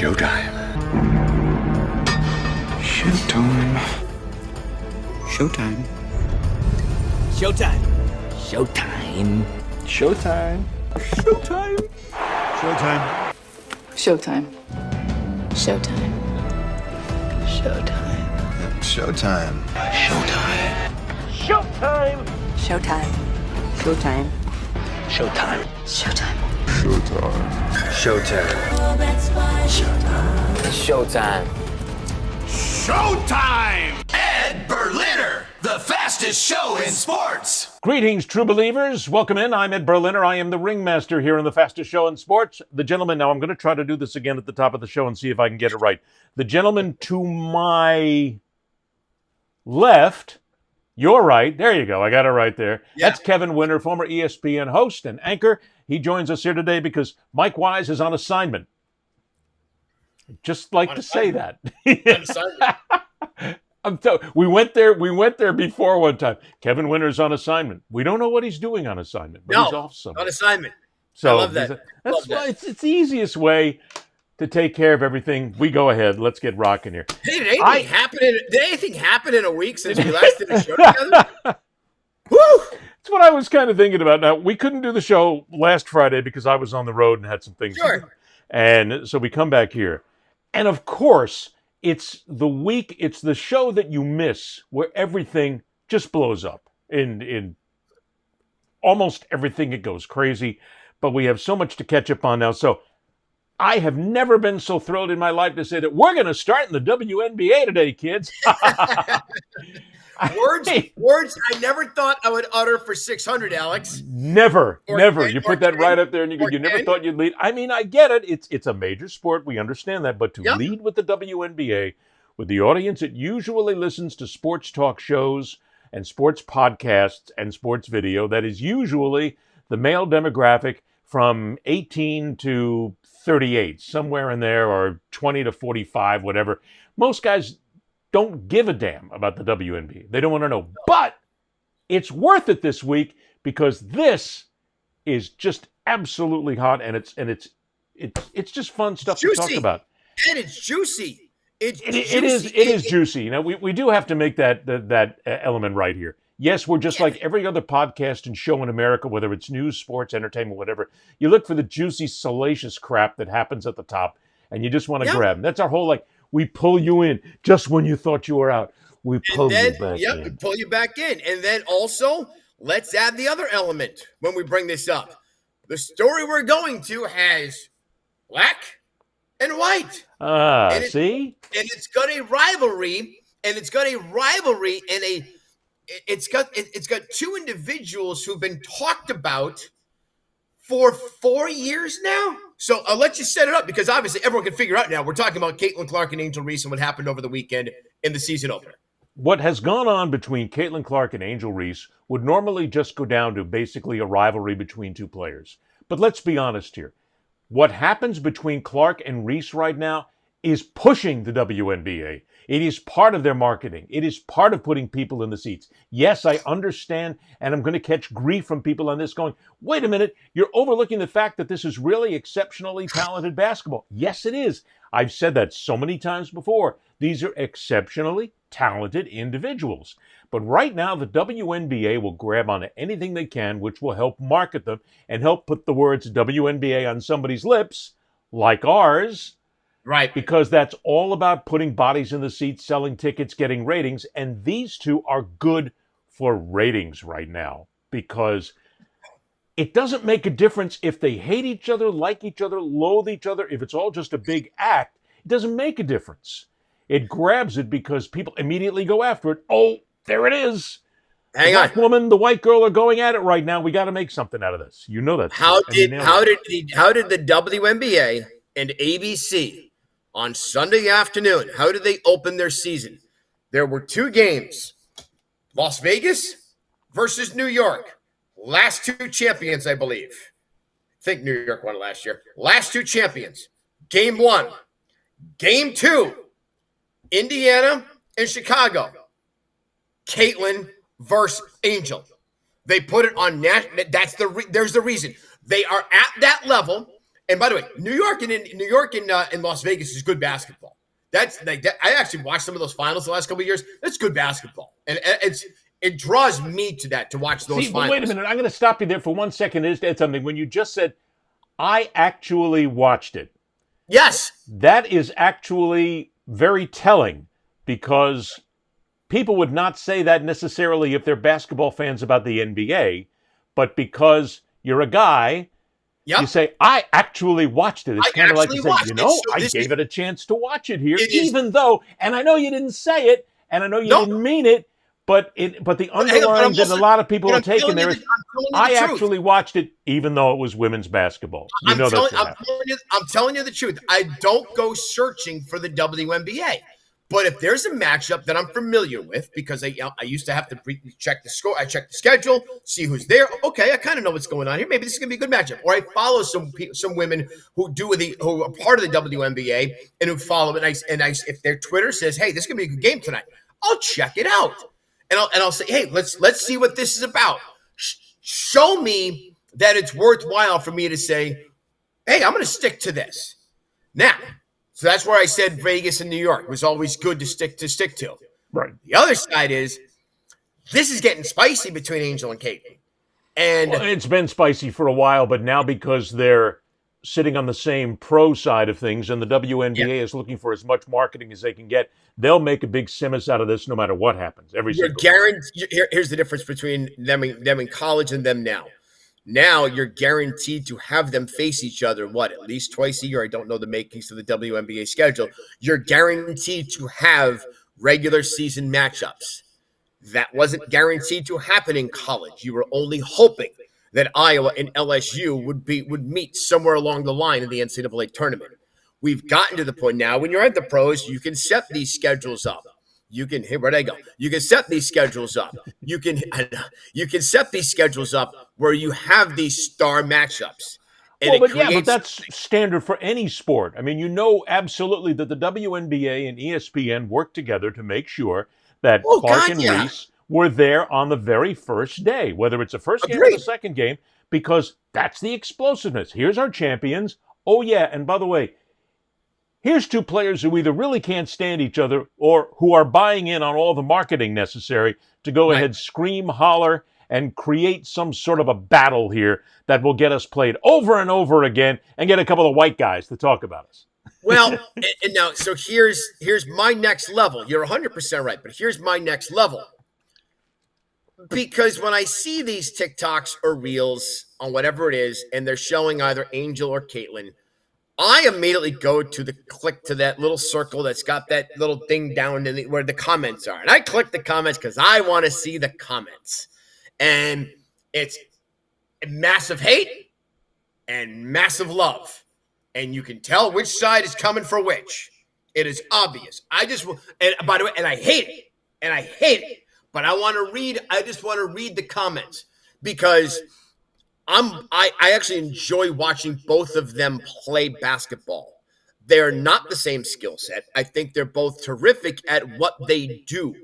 Showtime. Showtime. Showtime. Showtime. Showtime. Showtime. Showtime. Showtime. Showtime. Showtime. Showtime. Showtime. Showtime. Showtime. Showtime. Showtime. Showtime. Showtime. Showtime. Showtime! Ed Berliner, the fastest show in sports. Greetings, true believers. Welcome in. I'm Ed Berliner. I am the ringmaster here on the fastest show in sports. The gentleman, now I'm going to try to do this again at the top of the show and see if I can get it right. The gentleman to my left, you're right. There you go. I got it right there. Yeah. That's Kevin Winter, former ESPN host and anchor. He joins us here today because Mike Wise is on assignment. Just like to say that. We went there before one time. Kevin Winter's on assignment. We don't know what he's doing on assignment, but he's off somewhere. On assignment. So I love that. That's why it's the easiest way to take care of everything. We go ahead. Let's get rocking here. Hey, did anything happen in a week since we last did a show together? Woo! That's what I was kind of thinking about. Now, we couldn't do the show last Friday because I was on the road and had some things to do. And so we come back here. And of course, it's the show that you miss where everything just blows up. In almost everything, it goes crazy. But we have so much to catch up on now. So I have never been so thrilled in my life to say that we're going to start in the WNBA today, kids. Words I never thought I would utter for 600, Alex. Never. You put that right up there and you never thought you'd lead. I mean, I get it. It's a major sport. We understand that. But to lead with the WNBA, with the audience that usually listens to sports talk shows and sports podcasts and sports video, that is usually the male demographic from 18 to 38, somewhere in there, or 20 to 45, whatever. Most guys don't give a damn about the WNBA. They don't want to know. But it's worth it this week because this is just absolutely hot, and it's just fun stuff to talk about. And it's juicy. It is juicy. Now we do have to make that element right here. Yes, we're just like every other podcast and show in America, whether it's news, sports, entertainment, whatever. You look for the juicy, salacious crap that happens at the top, and you just want to grab them. That's our whole, we pull you in just when you thought you were out. We pull you back in. We pull you back in. And then also, let's add the other element when we bring this up. The story we're going to has black and white. See? And it's got a rivalry, and it's got two individuals who've been talked about for 4 years now. So I'll let you set it up because obviously everyone can figure out now. We're talking about Caitlin Clark and Angel Reese and what happened over the weekend in the season opener. What has gone on between Caitlin Clark and Angel Reese would normally just go down to basically a rivalry between two players. But let's be honest here. What happens between Clark and Reese right now is pushing the WNBA. It is part of their marketing. It is part of putting people in the seats. Yes, I understand, and I'm going to catch grief from people on this going, wait a minute, you're overlooking the fact that this is really exceptionally talented basketball. Yes, it is. I've said that so many times before. These are exceptionally talented individuals. But right now, the WNBA will grab onto anything they can, which will help market them and help put the words WNBA on somebody's lips, like ours. Right. Because that's all about putting bodies in the seats, selling tickets, getting ratings. And these two are good for ratings right now because it doesn't make a difference if they hate each other, like each other, loathe each other. If it's all just a big act, it doesn't make a difference. It grabs it because people immediately go after it. Oh, there it is. Hang the on. black woman, the white girl are going at it right now. We got to make something out of this. You know that. How did the WNBA and ABC on Sunday afternoon, how did they open their season? There were two games. Las Vegas versus New York. Last two champions, I believe. I think New York won last year. Last two champions. Game one. Game two. Indiana and Chicago. Caitlin versus Angel. They put it on there's the reason. They are at that level. And by the way, New York and Las Vegas is good basketball. That's like that. I actually watched some of those finals the last couple of years. That's good basketball, and it draws me to that to watch those finals. But wait a minute. I'm going to stop you there for 1 second and just add something. When you just said, I actually watched it. Yes. That is actually very telling, because people would not say that necessarily if they're basketball fans about the NBA, but because you're a guy, you say, I actually watched it. It's kind of like you say, I gave it a chance to watch it here, even though, and I know you didn't say it, and I know you didn't mean it, but the underlying that a lot of people are taking there is, I actually watched it, even though it was women's basketball. I'm telling you the truth. I don't go searching for the WNBA. But if there's a matchup that I'm familiar with, because I used to have to check the score, I check the schedule, see who's there. Okay, I kind of know what's going on here. Maybe this is gonna be a good matchup. Or I follow some women who are part of the WNBA and who follow it. And I if their Twitter says, "Hey, this is gonna be a good game tonight," I'll check it out, and I'll say, "Hey, let's see what this is about." Show me that it's worthwhile for me to say, "Hey, I'm gonna stick to this." Now. So that's where I said Vegas and New York was always good to stick to. Right. The other side is this is getting spicy between Angel and Caitlin. And it's been spicy for a while, but now because they're sitting on the same pro side of things and the WNBA is looking for as much marketing as they can get, they'll make a big simus out of this no matter what happens. Here's the difference between them in college and them now. Now you're guaranteed to have them face each other, at least twice a year? I don't know the makings of the WNBA schedule. You're guaranteed to have regular season matchups. That wasn't guaranteed to happen in college. You were only hoping that Iowa and LSU would meet somewhere along the line in the NCAA tournament. We've gotten to the point now when you're at the pros, you can set these schedules up. Where'd I go? You can set these schedules up. You can set these schedules up where you have these star matchups. But that's standard for any sport. I mean, absolutely that the WNBA and ESPN work together to make sure that Clark and Reese were there on the very first day, whether it's the first game or the second game, because that's the explosiveness. Here's our champions. Oh, yeah, and by the way, here's two players who either really can't stand each other or who are buying in on all the marketing necessary to go ahead, scream, holler, and create some sort of a battle here that will get us played over and over again and get a couple of white guys to talk about us. Well, and now, so here's my next level. You're 100% right, but here's my next level. Because when I see these TikToks or Reels on whatever it is, and they're showing either Angel or Caitlin, I immediately go to click to that little circle that's got that little thing down where the comments are. And I click the comments because I want to see the comments. And it's massive hate and massive love. And you can tell which side is coming for which. It is obvious. And by the way, and I hate it. But I just want to read the comments because I actually enjoy watching both of them play basketball. They're not the same skill set. I think they're both terrific at what they do.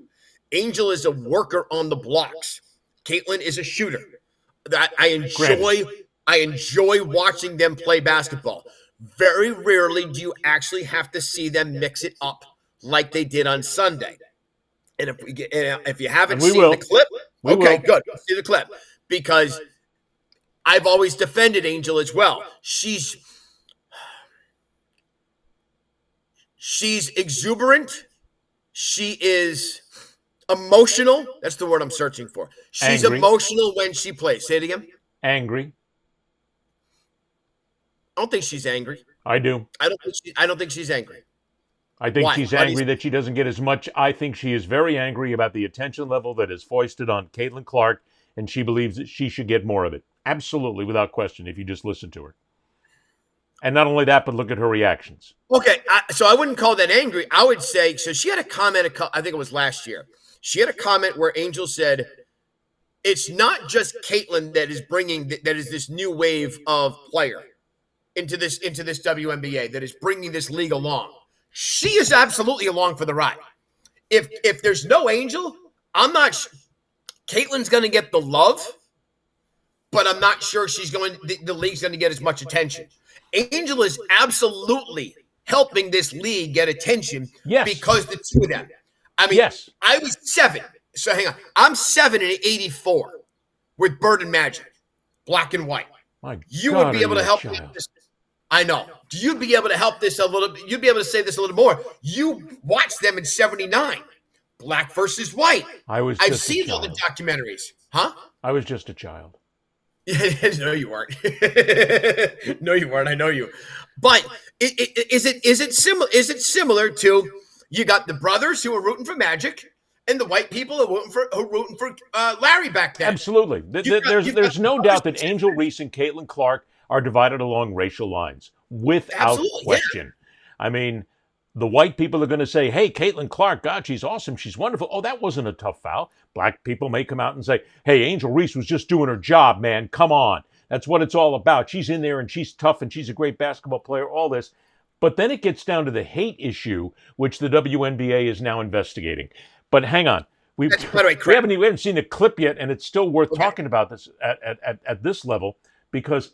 Angel is a worker on the blocks. Caitlin is a shooter. I enjoy watching them play basketball. Very rarely do you actually have to see them mix it up like they did on Sunday. And if you haven't seen the clip, good. See the clip because I've always defended Angel as well. She's exuberant. She is emotional. That's the word I'm searching for. She's emotional when she plays. Say it again. Angry. I don't think she's angry. I do. I don't think she's angry. I think she's angry that she doesn't get as much. I think she is very angry about the attention level that is foisted on Caitlin Clark, and she believes that she should get more of it. Absolutely, without question, if you just listen to her. And not only that, but look at her reactions. Okay, so I wouldn't call that angry. I would say, so she had a comment, I think it was last year. She had a comment where Angel said, it's not just Caitlin that is this new wave of player into this WNBA that is bringing this league along. She is absolutely along for the ride. If there's no Angel, I'm not. Caitlin's going to get the love, but I'm not sure the league's going to get as much attention. Angel is absolutely helping this league get attention because the two of them. I mean, I was 7. So hang on. I'm 7 in 84 with Bird and Magic, black and white. You would be able to help this. I know. You'd be able to help this a little bit. You'd be able to say this a little more. You watched them in 79, black versus white. I've seen all the documentaries. Huh? I was just a child. No, you weren't. No, you weren't. I know you. But is it similar to you got the brothers who were rooting for Magic and the white people who were rooting for Larry back then? Absolutely. There's no doubt that Angel Reese and Caitlin Clark are divided along racial lines, without question. Yeah. I mean, the white people are going to say, hey, Caitlin Clark, God, she's awesome. She's wonderful. Oh, that wasn't a tough foul. Black people may come out and say, hey, Angel Reese was just doing her job, man. Come on. That's what it's all about. She's in there and she's tough and she's a great basketball player, all this. But then it gets down to the hate issue, which the WNBA is now investigating. But hang on. We haven't seen a clip yet, and it's still worth talking about this at this level, because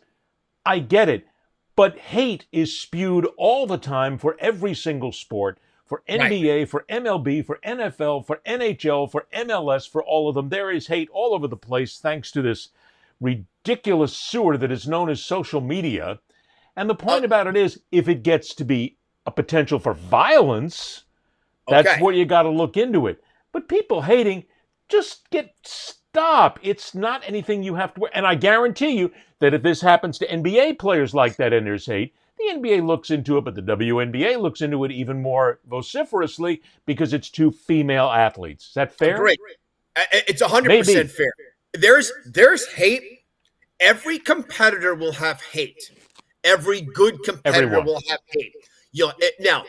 I get it. But hate is spewed all the time for every single sport, for NBA, for MLB, for NFL, for NHL, for MLS, for all of them. There is hate all over the place thanks to this ridiculous sewer that is known as social media. And the point about it is, if it gets to be a potential for violence, that's where you got to look into it. But people hating, just stop. It's not anything you have to. And I guarantee you that if this happens to NBA players like that and there's hate, the NBA looks into it, but the WNBA looks into it even more vociferously because it's 2 female athletes. Is that fair? Great. It's 100% fair. There's hate. Every competitor will have hate. Every good competitor will have hate. Now,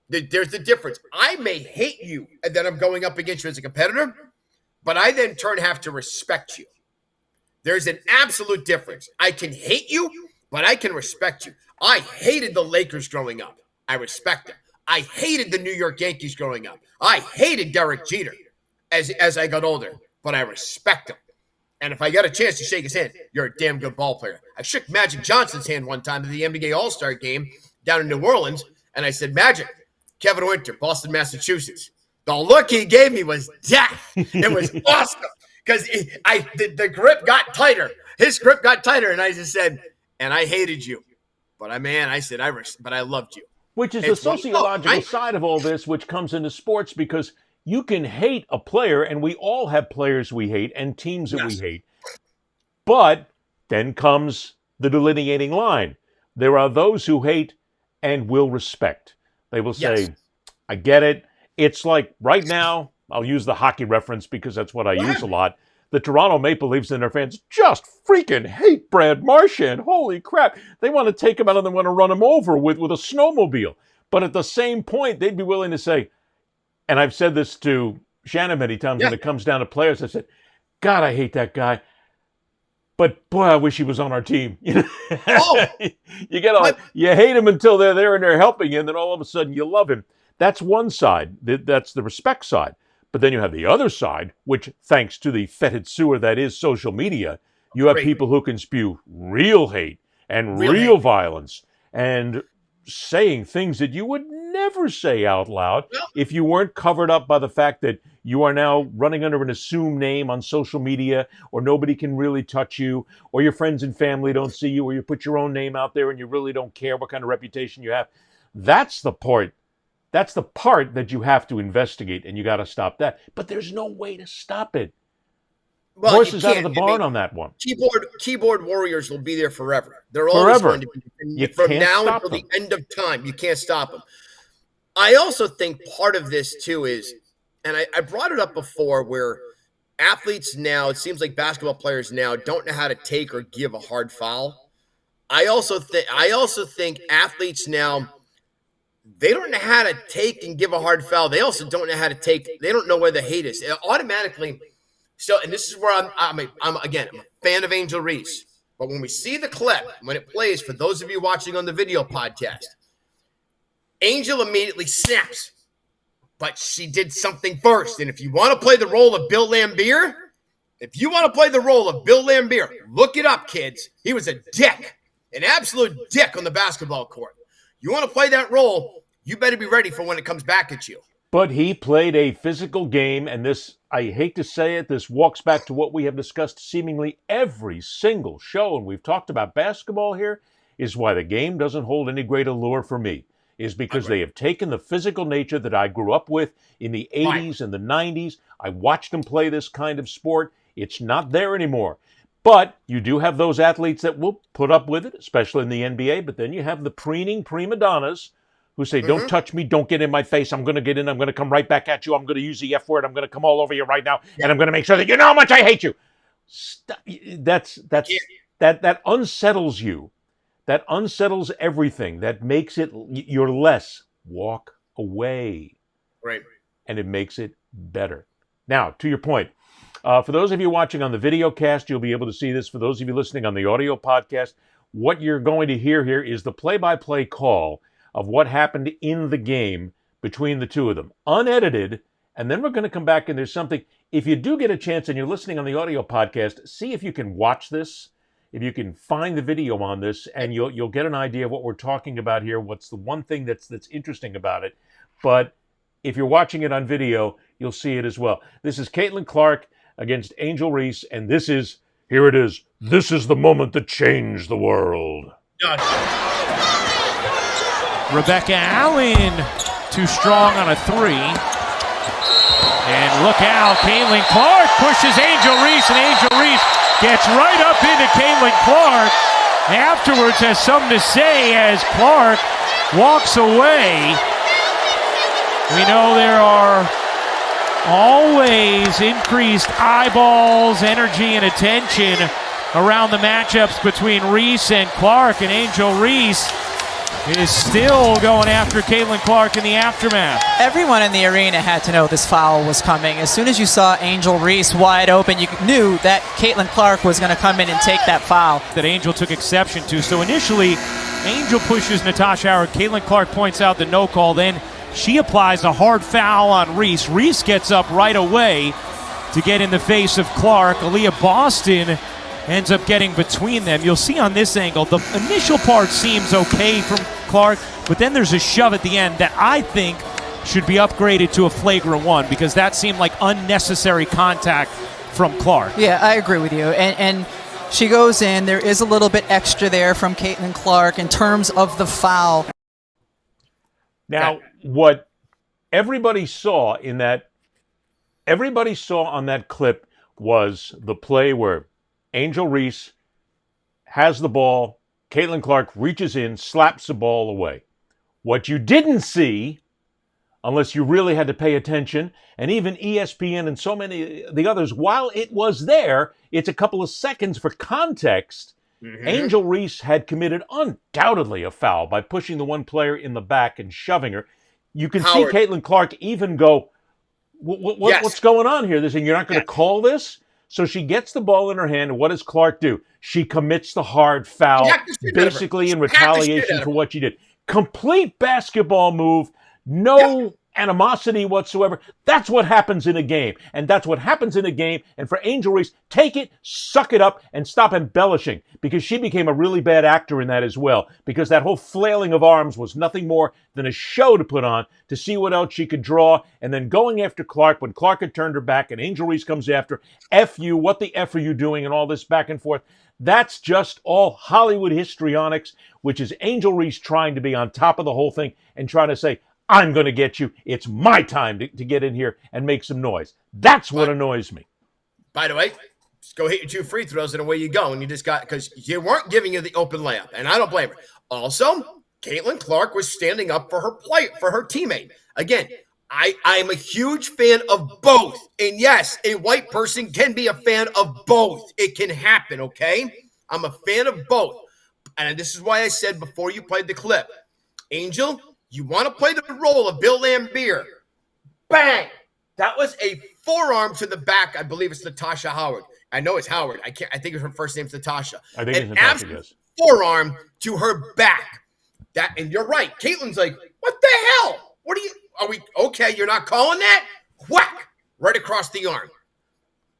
there's the difference. I may hate you and then I'm going up against you as a competitor, but I then have to respect you. There's an absolute difference. I can hate you, but I can respect you. I hated the Lakers growing up. I respect them. I hated the New York Yankees growing up. I hated Derek Jeter as I got older, but I respect him. And if I got a chance to shake his hand, you're a damn good ball player. I shook Magic Johnson's hand one time at the NBA All-Star game down in New Orleans, and I said, Magic, Kevin Winter, Boston, Massachusetts. The look he gave me was death. It was awesome because the grip got tighter. His grip got tighter, and I just said, and I hated you. But but I loved you. Which is the sociological side of all this, which comes into sports, because you can hate a player, and we all have players we hate and teams that we hate. But then comes the delineating line. There are those who hate and will respect. They will say, I get it. It's like right now, I'll use the hockey reference because that's what I use a lot. The Toronto Maple Leafs and their fans just freaking hate Brad Marchand. Holy crap. They want to take him out and they want to run him over with a snowmobile. But at the same point, they'd be willing to say, and I've said this to Shannon many times when it comes down to players, I said, God, I hate that guy. But boy, I wish he was on our team. You hate him until they're there and they're helping you, and then all of a sudden you love him. That's one side. That's the respect side. But then you have the other side, which, thanks to the fetid sewer that is social media, you have people who can spew real hate and real violence and saying things that you would never say out loud if you weren't covered up by the fact that you are now running under an assumed name on social media, or nobody can really touch you, or your friends and family don't see you, or you put your own name out there and you really don't care what kind of reputation you have. That's the part that you have to investigate, and you got to stop that. But there's no way to stop it. Well, horses out of the barn on that one. Keyboard warriors will be there forever. They're always going to be. From now until the end of time, you can't stop them. I also think part of this, too, is, and I brought it up before, where athletes now, it seems like basketball players now don't know how to take or give a hard foul. I also think athletes now, they don't know how to take and give a hard foul. They also don't know how to take. They don't know where the hate is. Automatically. So, and this is where I'm a fan of Angel Reese. But when we see the clip, when it plays, for those of you watching on the video podcast, Angel immediately snaps. But she did something first. And if you want to play the role of Bill Laimbeer, If you want to play the role of Bill Laimbeer, look it up, kids. He was a dick, an absolute dick on the basketball court. You want to play that role, you better be ready for when it comes back at you. But he played a physical game, and this, I hate to say it, this walks back to what we have discussed seemingly every single show, and we've talked about basketball here, is why the game doesn't hold any great allure for me, is because they have taken the physical nature that I grew up with in the 80s and the 90s. I watched them play this kind of sport. It's not there anymore. But you do have those athletes that will put up with it, especially in the NBA, but then you have the preening prima donnas who say, don't touch me, don't get in my face, I'm going to get in, I'm going to come right back at you, I'm going to use the F word, I'm going to come all over you right now, and I'm going to make sure that you know how much I hate you. That unsettles you. That unsettles everything. That makes it, you're less. Walk away. Right. And it makes it better. Now, to your point, for those of you watching on the video cast, you'll be able to see this. For those of you listening on the audio podcast, what you're going to hear here is the play-by-play call of what happened in the game between the two of them, unedited, and then we're going to come back and there's something. If you do get a chance and you're listening on the audio podcast, see if you can watch this, if you can find the video on this, and you'll get an idea of what we're talking about here, what's the one thing that's interesting about it. But if you're watching it on video, you'll see it as well. This is Caitlin Clark against Angel Reese, and this is the moment that changed the world. Rebecca Allen, too strong on a three. And look out, Caitlin Clark pushes Angel Reese, and Angel Reese gets right up into Caitlin Clark. Afterwards has something to say as Clark walks away. We know there are always increased eyeballs, energy, and attention around the matchups between Reese and Clark, and Angel Reese is still going after Caitlin Clark in the aftermath. Everyone in the arena had to know this foul was coming. As soon as you saw Angel Reese wide open, you knew that Caitlin Clark was going to come in and take that foul. That Angel took exception to. So initially, Angel pushes Natasha Howard. Caitlin Clark points out the no call. Then she applies a hard foul on Reese. Reese gets up right away to get in the face of Clark. Aaliyah Boston ends up getting between them. You'll see on this angle, the initial part seems okay from Clark, but then there's a shove at the end that I think should be upgraded to a flagrant one because that seemed like unnecessary contact from Clark. Yeah, I agree with you. And she goes in. There is a little bit extra there from Caitlin Clark in terms of the foul. Now, what everybody saw on that clip was the play where Angel Reese has the ball, Caitlin Clark reaches in, slaps the ball away. What you didn't see, unless you really had to pay attention, and even ESPN and so many of the others, while it was there, it's a couple of seconds for context. Angel Reese had committed undoubtedly a foul by pushing the one player in the back and shoving her. You can see Caitlin Clark even go, what's going on here? They're saying, you're not going to call this? So she gets the ball in her hand, and what does Clark do? She commits the hard foul, basically in retaliation for what she did. Complete basketball move, no animosity whatsoever. That's what happens in a game, and that's what happens in a game. And for Angel Reese, take it, suck it up, and stop embellishing, because she became a really bad actor in that as well, because that whole flailing of arms was nothing more than a show to put on to see what else she could draw, and then going after Clark when Clark had turned her back, and Angel Reese comes after, F you, what the F are you doing, and all this back and forth. That's just all Hollywood histrionics, which is Angel Reese trying to be on top of the whole thing and trying to say, I'm going to get you. It's my time to get in here and make some noise. That's what annoys me. By the way, just go hit your 2 free throws and away you go. And you just got, because you weren't giving you the open layup. And I don't blame her. Also, Caitlin Clark was standing up for her teammate. Again, I'm a huge fan of both. And yes, a white person can be a fan of both. It can happen, okay? I'm a fan of both. And this is why I said before you played the clip, Angel, you want to play the role of Bill Laimbeer. Bang! That was a forearm to the back. I believe it's Natasha Howard. I know it's Howard. I think her first name's Natasha. I think it's Natasha, yes. Forearm to her back. And you're right. Caitlin's like, what the hell? Are we okay? You're not calling that? Whack! Right across the arm.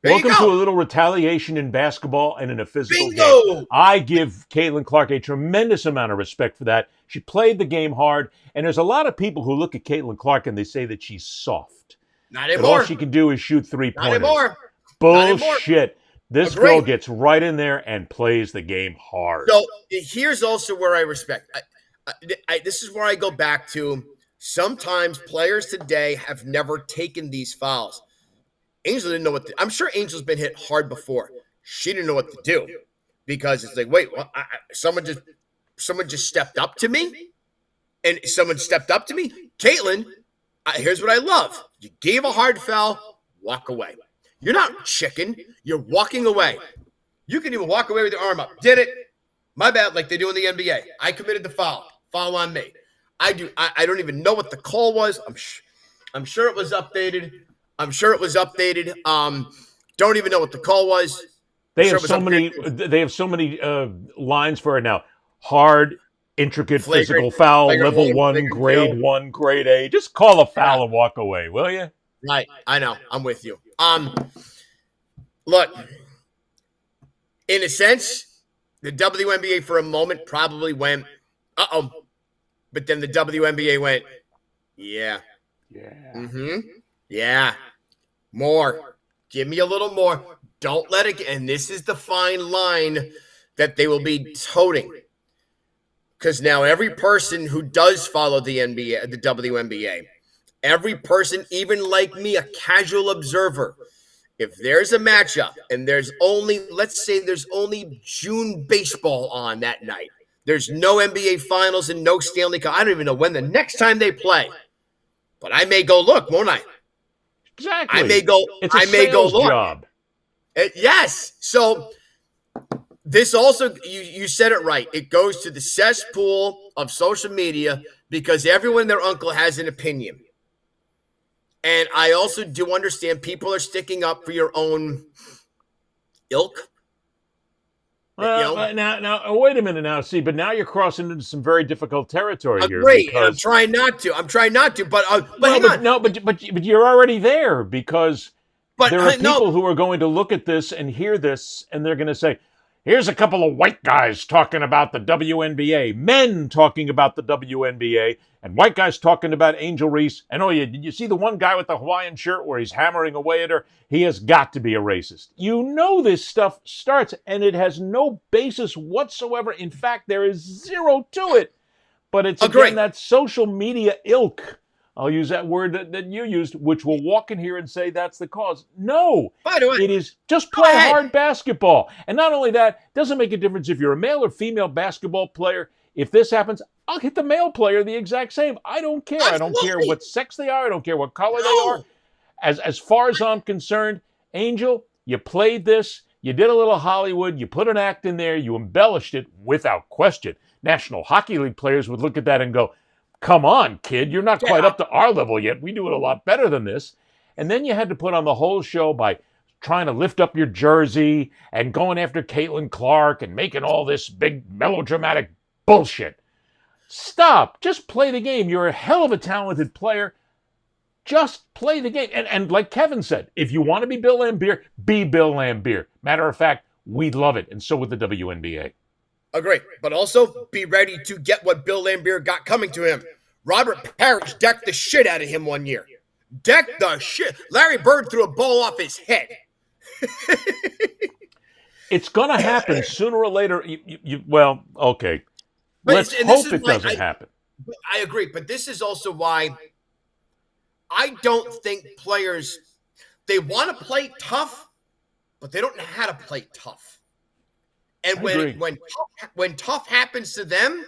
There Welcome you to go. a little retaliation in basketball and in a physical Bingo! game. I give Caitlin Clark a tremendous amount of respect for that. She played the game hard, and there's a lot of people who look at Caitlin Clark and they say that she's soft. Not That anymore. all she can do is shoot Not three-pointers. anymore. Bullshit. This Agree. girl gets right in there and plays the game hard. So here's also where I respect. This is where I go back to. Sometimes players today have never taken these fouls. Angel didn't know what I'm sure Angel's been hit hard before. She didn't know what to do because it's like, wait, someone just stepped up to me, and someone stepped up to me. Caitlin, here's what I love: you gave a hard foul, walk away. You're not chicken. You're walking away. You can even walk away with your arm up. Did it? My bad, like they do in the NBA. I committed the foul. Foul on me. I don't even know what the call was. I'm sure it was updated. Don't even know what the call was. They have so many lines for it now. Hard, intricate, physical foul, level 1, grade 1, grade A. Just call a foul and walk away, will you? Right. I know. I'm with you. Look, in a sense, the WNBA for a moment probably went, uh-oh. But then the WNBA went, yeah. Yeah. More. Give me a little more. Don't let it get. And this is the fine line that they will be toting. Because now every person who does follow the NBA, the WNBA, every person, even like me, a casual observer, if there's a matchup and let's say there's only June baseball on that night, there's no NBA Finals and no Stanley Cup. I don't even know when the next time they play. But I may go look, won't I? Exactly. I may go. It's a sales job. Yes. So this also, you said it right. It goes to the cesspool of social media because everyone and their uncle has an opinion. And I also do understand people are sticking up for your own ilk. Now, wait a minute now. See, but now you're crossing into some very difficult territory here. Great, and I'm trying not to. But you're already there because there are people who are going to look at this and hear this, and they're going to say, here's a couple of white guys talking about the WNBA, men talking about the WNBA, and white guys talking about Angel Reese. And did you see the one guy with the Hawaiian shirt where he's hammering away at her? He has got to be a racist. You know this stuff starts, and it has no basis whatsoever. In fact, there is zero to it. But it's again that social media ilk. I'll use that word that you used, which will walk in here and say that's the cause. No, by the way, it is just play hard basketball. And not only that, it doesn't make a difference if you're a male or female basketball player. If this happens, I'll hit the male player the exact same. I don't care. Absolutely. I don't care what sex they are. I don't care what color they are. As far as I'm concerned, Angel, you played this. You did a little Hollywood. You put an act in there. You embellished it without question. National Hockey League players would look at that and go, come on, kid, you're not quite up to our level yet. We do it a lot better than this. And then you had to put on the whole show by trying to lift up your jersey and going after Caitlin Clark and making all this big melodramatic bullshit. Stop. Just play the game. You're a hell of a talented player. Just play the game. And like Kevin said, if you want to be Bill Laimbeer, be Bill Laimbeer. Matter of fact, we'd love it. And so would the WNBA. Agree. But also be ready to get what Bill Laimbeer got coming to him. Robert Parrish decked the shit out of him one year. Decked the shit. Larry Bird threw a ball off his head. It's going to happen sooner or later. Well, okay. Let's hope it doesn't happen. I agree. But this is also why I don't think players, they want to play tough, but they don't know how to play tough. And when tough happens to them,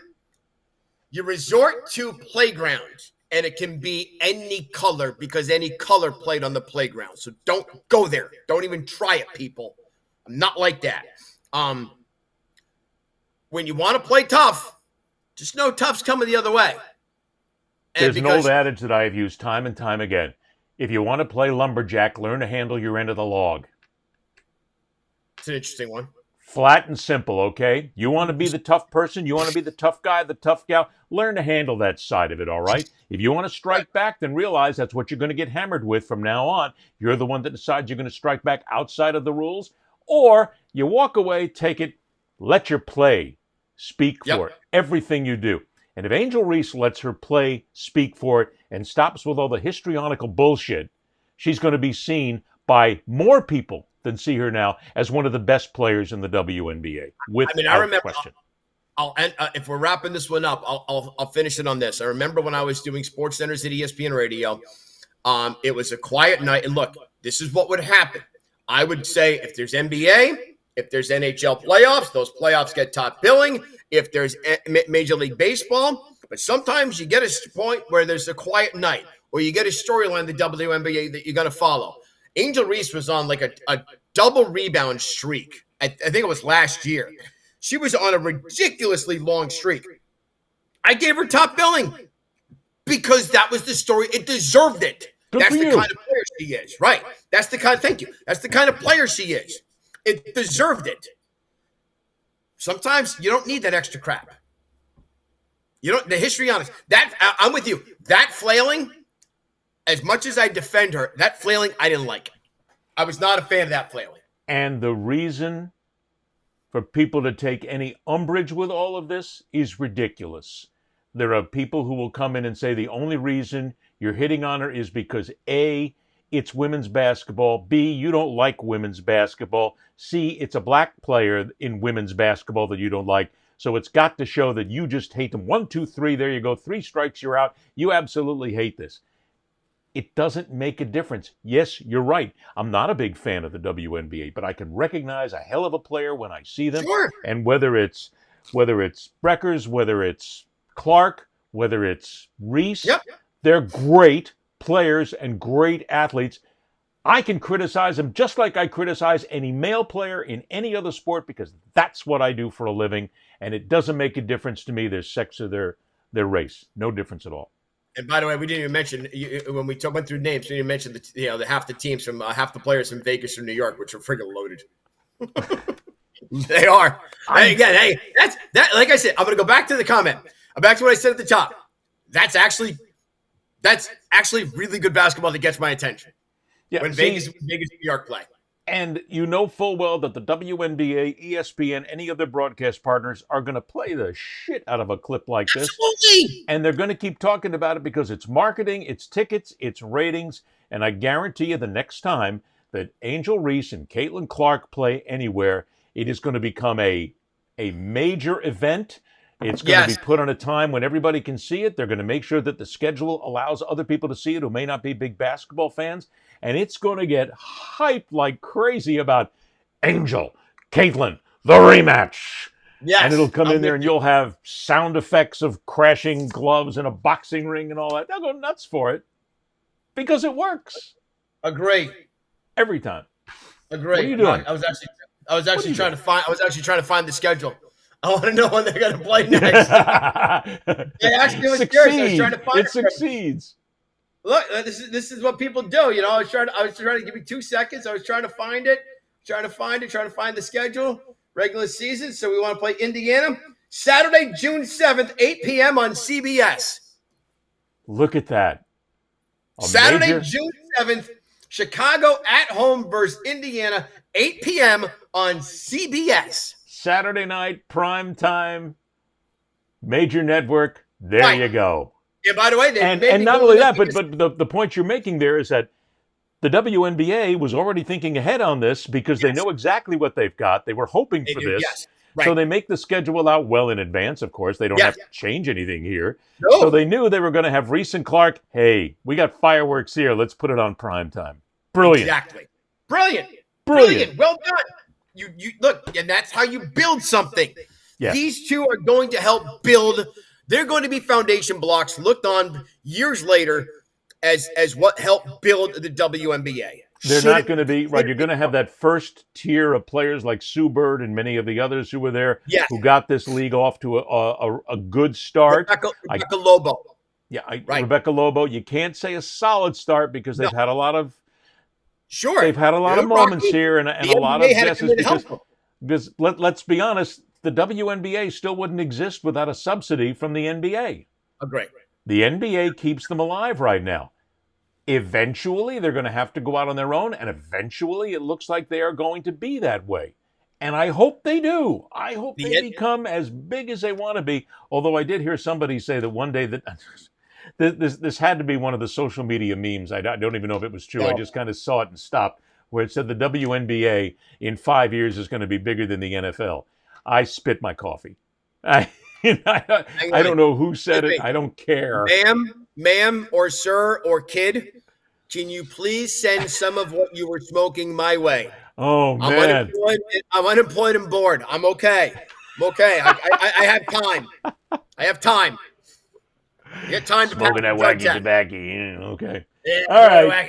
you resort to playgrounds, and it can be any color because any color played on the playground. So don't go there. Don't even try it, people. I'm not like that. When you want to play tough, just know tough's coming the other way. There's an old adage that I have used time and time again. If you want to play lumberjack, learn to handle your end of the log. It's an interesting one. Flat and simple, okay? You want to be the tough person, you want to be the tough guy, the tough gal, learn to handle that side of it, all right? If you want to strike back, then realize that's what you're going to get hammered with from now on. You're the one that decides you're going to strike back outside of the rules, or you walk away, take it, let your play speak for it, everything you do. And if Angel Reese lets her play speak for it and stops with all the histrionical bullshit, she's going to be seen by more people than see her now as one of the best players in the WNBA. I remember. Question. I'll end, if we're wrapping this one up, I'll finish it on this. I remember when I was doing Sports Centers at ESPN Radio. It was a quiet night, and look, this is what would happen. I would say if there's NBA, if there's NHL playoffs, those playoffs get top billing. If there's Major League Baseball, but sometimes you get a point where there's a quiet night, or you get a storyline in the WNBA that you're going to follow. Angel Reese was on like a double rebound streak. I think it was last year. She was on a ridiculously long streak. I gave her top billing because that was the story. It deserved it. That's the kind of player she is. Right. That's the kind of player she is. It deserved it. Sometimes you don't need that extra crap. The histrionics. I'm with you. That flailing, as much as I defend her, that flailing, I didn't like it. I was not a fan of that flailing. And the reason for people to take any umbrage with all of this is ridiculous. There are people who will come in and say the only reason you're hitting on her is because A, it's women's basketball, B, you don't like women's basketball, C, it's a black player in women's basketball that you don't like. So it's got to show that you just hate them. 1, 2, 3, there you go. 3 strikes, you're out. You absolutely hate this. It doesn't make a difference. Yes, you're right. I'm not a big fan of the WNBA, but I can recognize a hell of a player when I see them. Sure. And whether it's Breckers, whether it's Clark, whether it's Reese, they're great players and great athletes. I can criticize them just like I criticize any male player in any other sport because that's what I do for a living, and it doesn't make a difference to me their sex or their race. No difference at all. And by the way, we didn't even mention when we went through names. We didn't mention the half the teams from half the players from Vegas or New York, which are friggin' loaded. They are. Hey, that's that. Like I said, I'm going to go back to the comment. Back to what I said at the top. That's actually really good basketball that gets my attention. Yeah, when Vegas, New York play. And you know full well that the WNBA, ESPN, any of their broadcast partners are going to play the shit out of a clip like this. Absolutely. And they're going to keep talking about it because it's marketing, it's tickets, it's ratings. And I guarantee you the next time that Angel Reese and Caitlin Clark play anywhere, it is going to become a major event. It's going to be put on a time when everybody can see it. They're going to make sure that the schedule allows other people to see it who may not be big basketball fans. And it's going to get hyped like crazy about Angel, Caitlin, the rematch. Yes. And it'll come in there and you'll have sound effects of crashing gloves and a boxing ring and all that. They'll go nuts for it because it works. Agree. Every time. Agree. What are you doing? I was actually trying to find the schedule. I want to know when they're going to play next. They actually was curious. I was trying to find it. Succeeds. Look, this is what people do. I was trying to give me 2 seconds. I was trying to find it. Trying to find the schedule. Regular season. So we want to play Indiana. Saturday, June 7th, 8 p.m. on CBS. Look at that. Saturday, June 7th, Chicago at home versus Indiana, 8 p.m. on CBS. Saturday night, prime time, major network. There you go. And by the way, and not only that, but the point you're making there is that the WNBA was already thinking ahead on this because they know exactly what they've got. They were hoping for this. Yes. Right. So they make the schedule out well in advance, of course. They don't have to change anything here. No. So they knew they were going to have Reese and Clark. Hey, we got fireworks here. Let's put it on prime time. Brilliant. Exactly. Brilliant. Well done. You look, and that's how you build something. Yeah. These two are going to help build. They're going to be foundation blocks looked on years later as what helped build the WNBA. They're not going to be, right, you're going to have that first tier of players like Sue Bird and many of the others who were there who got this league off to a good start. Rebecca Lobo. Yeah, Rebecca Lobo. You can't say a solid start because they've had a lot of they've had a lot of moments here and a lot of guesses because Because let's be honest, the WNBA still wouldn't exist without a subsidy from the NBA. Agree. The NBA keeps them alive right now. Eventually, they're going to have to go out on their own, and eventually it looks like they are going to be that way. And I hope they do. I hope they become as big as they want to be. Although I did hear somebody say that one day that this had to be one of the social media memes. I don't even know if it was true. I just kind of saw it and stopped, where it said the WNBA in 5 years is going to be bigger than the NFL. I spit my coffee. I don't know who said it. I don't care. Ma'am, or sir, or kid, can you please send some of what you were smoking my way? Oh, man. I'm unemployed and bored. I'm okay. I have time. I have time. You got time to smoking that wacky tobacco. Okay. Yeah, all right.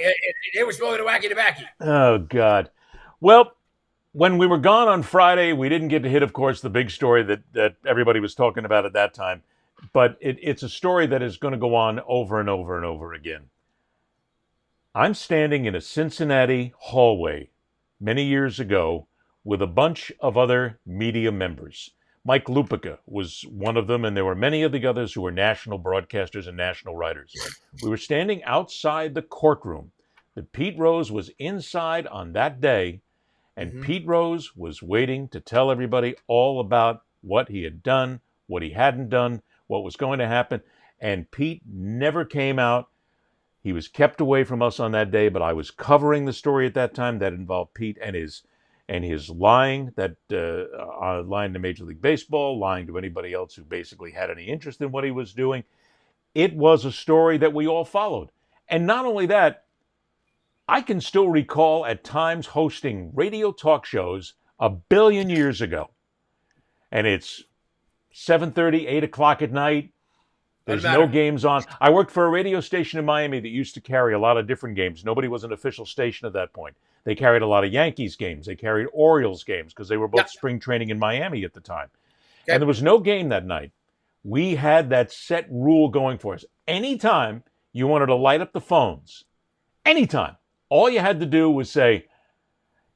They were smoking a wacky tobacco. Oh, God. Well, when we were gone on Friday, we didn't get to hit, of course, the big story that everybody was talking about at that time. But it's a story that is going to go on over and over and over again. I'm standing in a Cincinnati hallway many years ago with a bunch of other media members. Mike Lupica was one of them, and there were many of the others who were national broadcasters and national writers. We were standing outside the courtroom. Pete Rose was inside on that day, and Pete Rose was waiting to tell everybody all about what he had done, what he hadn't done, what was going to happen. And Pete never came out. He was kept away from us on that day, but I was covering the story at that time that involved Pete and his lying, lying to Major League Baseball, lying to anybody else who basically had any interest in what he was doing. It was a story that we all followed. And not only that, I can still recall at times hosting radio talk shows a billion years ago. And it's 7:30, 8 o'clock at night. There's no games on. I worked for a radio station in Miami that used to carry a lot of different games. Nobody was an official station at that point. They carried a lot of Yankees games. They carried Orioles games because they were both spring training in Miami at the time. And there was no game that night. We had that set rule going for us. Anytime you wanted to light up the phones, anytime, all you had to do was say,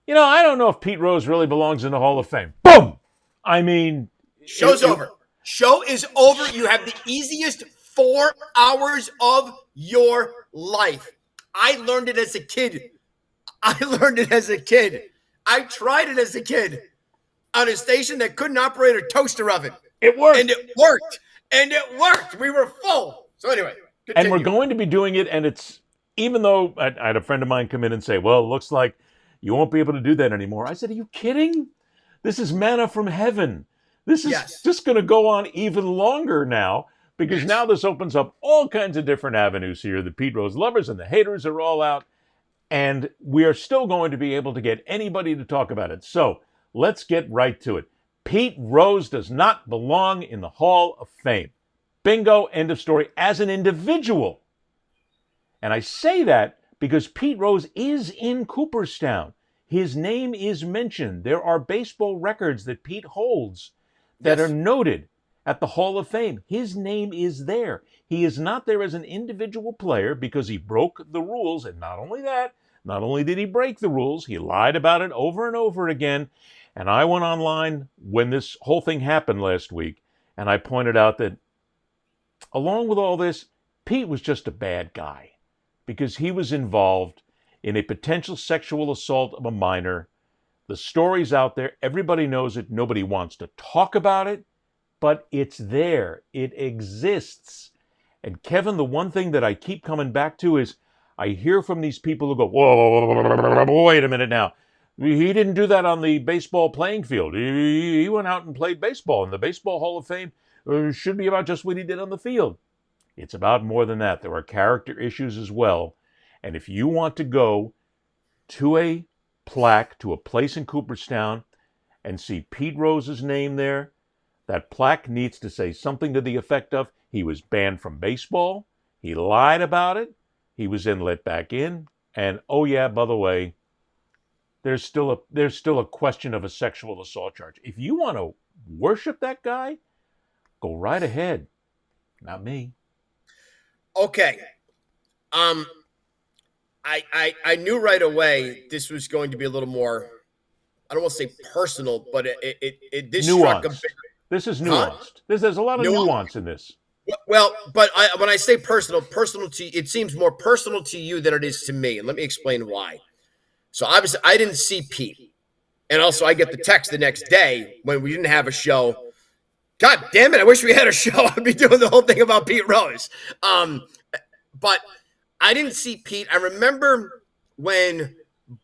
I don't know if Pete Rose really belongs in the Hall of Fame. Boom! I mean... Show's over. Show is over. You have the easiest 4 hours of your life. I learned it as a kid. I tried it as a kid on a station that couldn't operate a toaster oven. It worked. And it worked. We were full. So anyway, continue. And we're going to be doing it. And it's, even though I had a friend of mine come in and say, well, it looks like you won't be able to do that anymore. I said, are you kidding? This is manna from heaven. This is just going to go on even longer now, because now this opens up all kinds of different avenues here. The Pete Rose lovers and the haters are all out, and we are still going to be able to get anybody to talk about it. So let's get right to it. Pete Rose does not belong in the Hall of Fame. Bingo, end of story, as an individual. And I say that because Pete Rose is in Cooperstown. His name is mentioned. There are baseball records that Pete holds that are noted at the Hall of Fame. His name is there. He is not there as an individual player because he broke the rules. And not only that, not only did he break the rules, he lied about it over and over again. And I went online when this whole thing happened last week, and I pointed out that along with all this, Pete was just a bad guy because he was involved in a potential sexual assault of a minor. The story's out there. Everybody knows it. Nobody wants to talk about it, but it's there. It exists. And Kevin, the one thing that I keep coming back to is I hear from these people who go, whoa, wait a minute now. He didn't do that on the baseball playing field. He went out and played baseball, and the Baseball Hall of Fame should be about just what he did on the field. It's about more than that. There are character issues as well. And if you want to go to a plaque, to a place in Cooperstown, and see Pete Rose's name there, that plaque needs to say something to the effect of, he was banned from baseball, he lied about it, he was then let back in, and oh yeah, by the way, there's still a question of a sexual assault charge. If you want to worship that guy, go right ahead. Not me. Okay. I knew right away this was going to be a little more I don't want to say personal, but this struck a Nuanced. bit. This is Huh? nuanced. There's a lot of nuance in this. Well, but when I say personal to you, it seems more personal to you than it is to me, and let me explain why. So obviously, I didn't see Pete, and also I get the text the next day when we didn't have a show. God damn it! I wish we had a show. I'd be doing the whole thing about Pete Rose. But I didn't see Pete. I remember when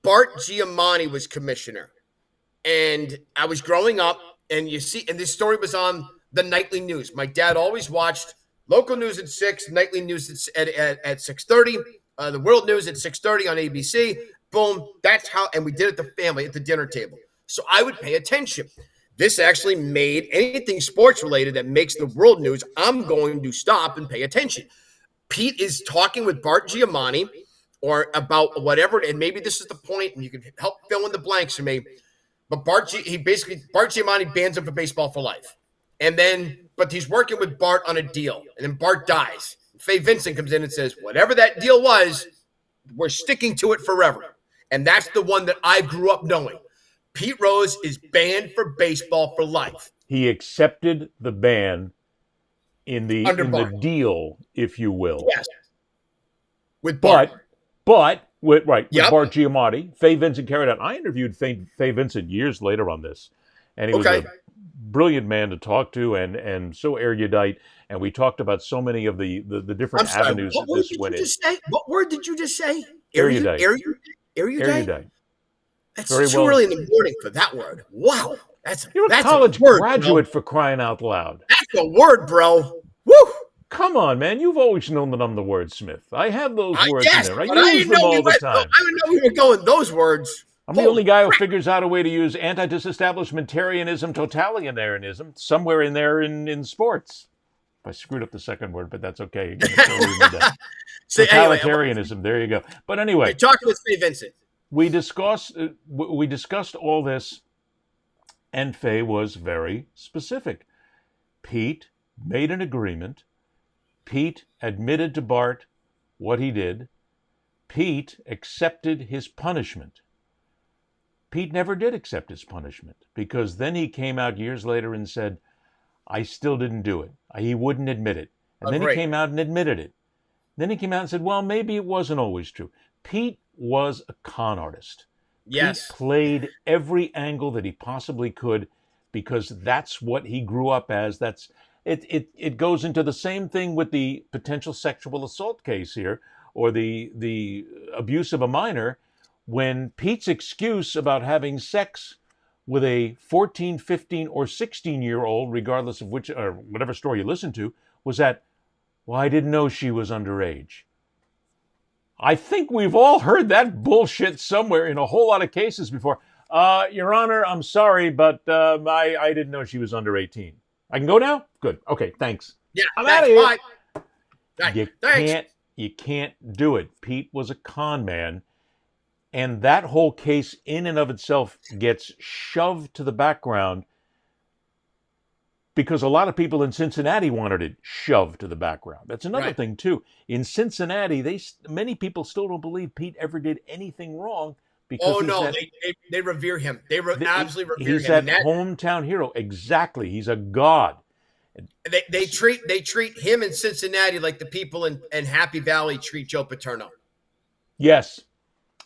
Bart Giamatti was commissioner, and I was growing up, and this story was on the nightly news. My dad always watched local news at 6, nightly news at 6:30, the world news at 6:30 on ABC. Boom, that's how, and we did it the family at the dinner table. So I would pay attention. This actually made anything sports related that makes the world news, I'm going to stop and pay attention. Pete is talking with Bart Giamatti or about whatever, and maybe this is the point, and you can help fill in the blanks for me. But Bart Giamatti bans him for baseball for life. But he's working with Bart on a deal, and then Bart dies. Faye Vincent comes in and says, whatever that deal was, we're sticking to it forever. And that's the one that I grew up knowing. Pete Rose is banned for baseball for life. He accepted the ban in the deal, if you will. Yes. With Bart. With Bart Giamatti, Faye Vincent carried out. I interviewed Faye Vincent years later on this, and he was a brilliant man to talk to, and so erudite. And we talked about so many of the different avenues that this went in. What word did you just say? Erudite. Erudite. That's too early in the morning for that word. Wow. You're a college graduate, for crying out loud. That's a word, bro. Woo! Come on, man. You've always known that I'm the wordsmith. I have those words in there. I use them all the time. I didn't know we were going those words. I'm the only guy who figures out a way to use anti-disestablishmentarianism, totalitarianism somewhere in there in sports. I screwed up the second word, but that's okay. Totalitarianism. There you go. But anyway, you're talking with Faye Vincent. We discussed all this, and Faye was very specific. Pete made an agreement. Pete admitted to Bart what he did. Pete accepted his punishment. Pete never did accept his punishment, because then he came out years later and said, I still didn't do it. He wouldn't admit it. And then he came out and admitted it. Then he came out and said, well, maybe it wasn't always true. Pete was a con artist. Yes. He played every angle that he possibly could, because that's what he grew up as. It goes into the same thing with the potential sexual assault case here, or the abuse of a minor, when Pete's excuse about having sex with a 14, 15, or 16-year-old, regardless of which or whatever story you listen to, was that, well, I didn't know she was underage. I think we've all heard that bullshit somewhere in a whole lot of cases before. Your Honor, I'm sorry, but I didn't know she was under 18. I can go now? Good. Okay, thanks. Yeah, I'm out of here. Thanks. You can't do it. Pete was a con man, and that whole case in and of itself gets shoved to the background because a lot of people in Cincinnati wanted it shoved to the background. That's another thing, too. In Cincinnati, many people still don't believe Pete ever did anything wrong. Because they revere him. They absolutely revere him. He's that hometown hero. Exactly. He's a god. They treat him in Cincinnati like the people in Happy Valley treat Joe Paterno. Yes.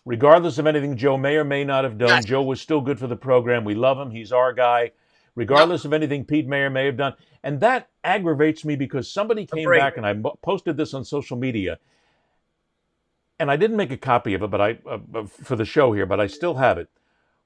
Regardless of anything Joe may or may not have done, Joe was still good for the program. We love him. He's our guy. Regardless of anything Pete may or may have done. And that aggravates me because somebody came back, and I posted this on social media, and I didn't make a copy of it, but for the show here, but I still have it,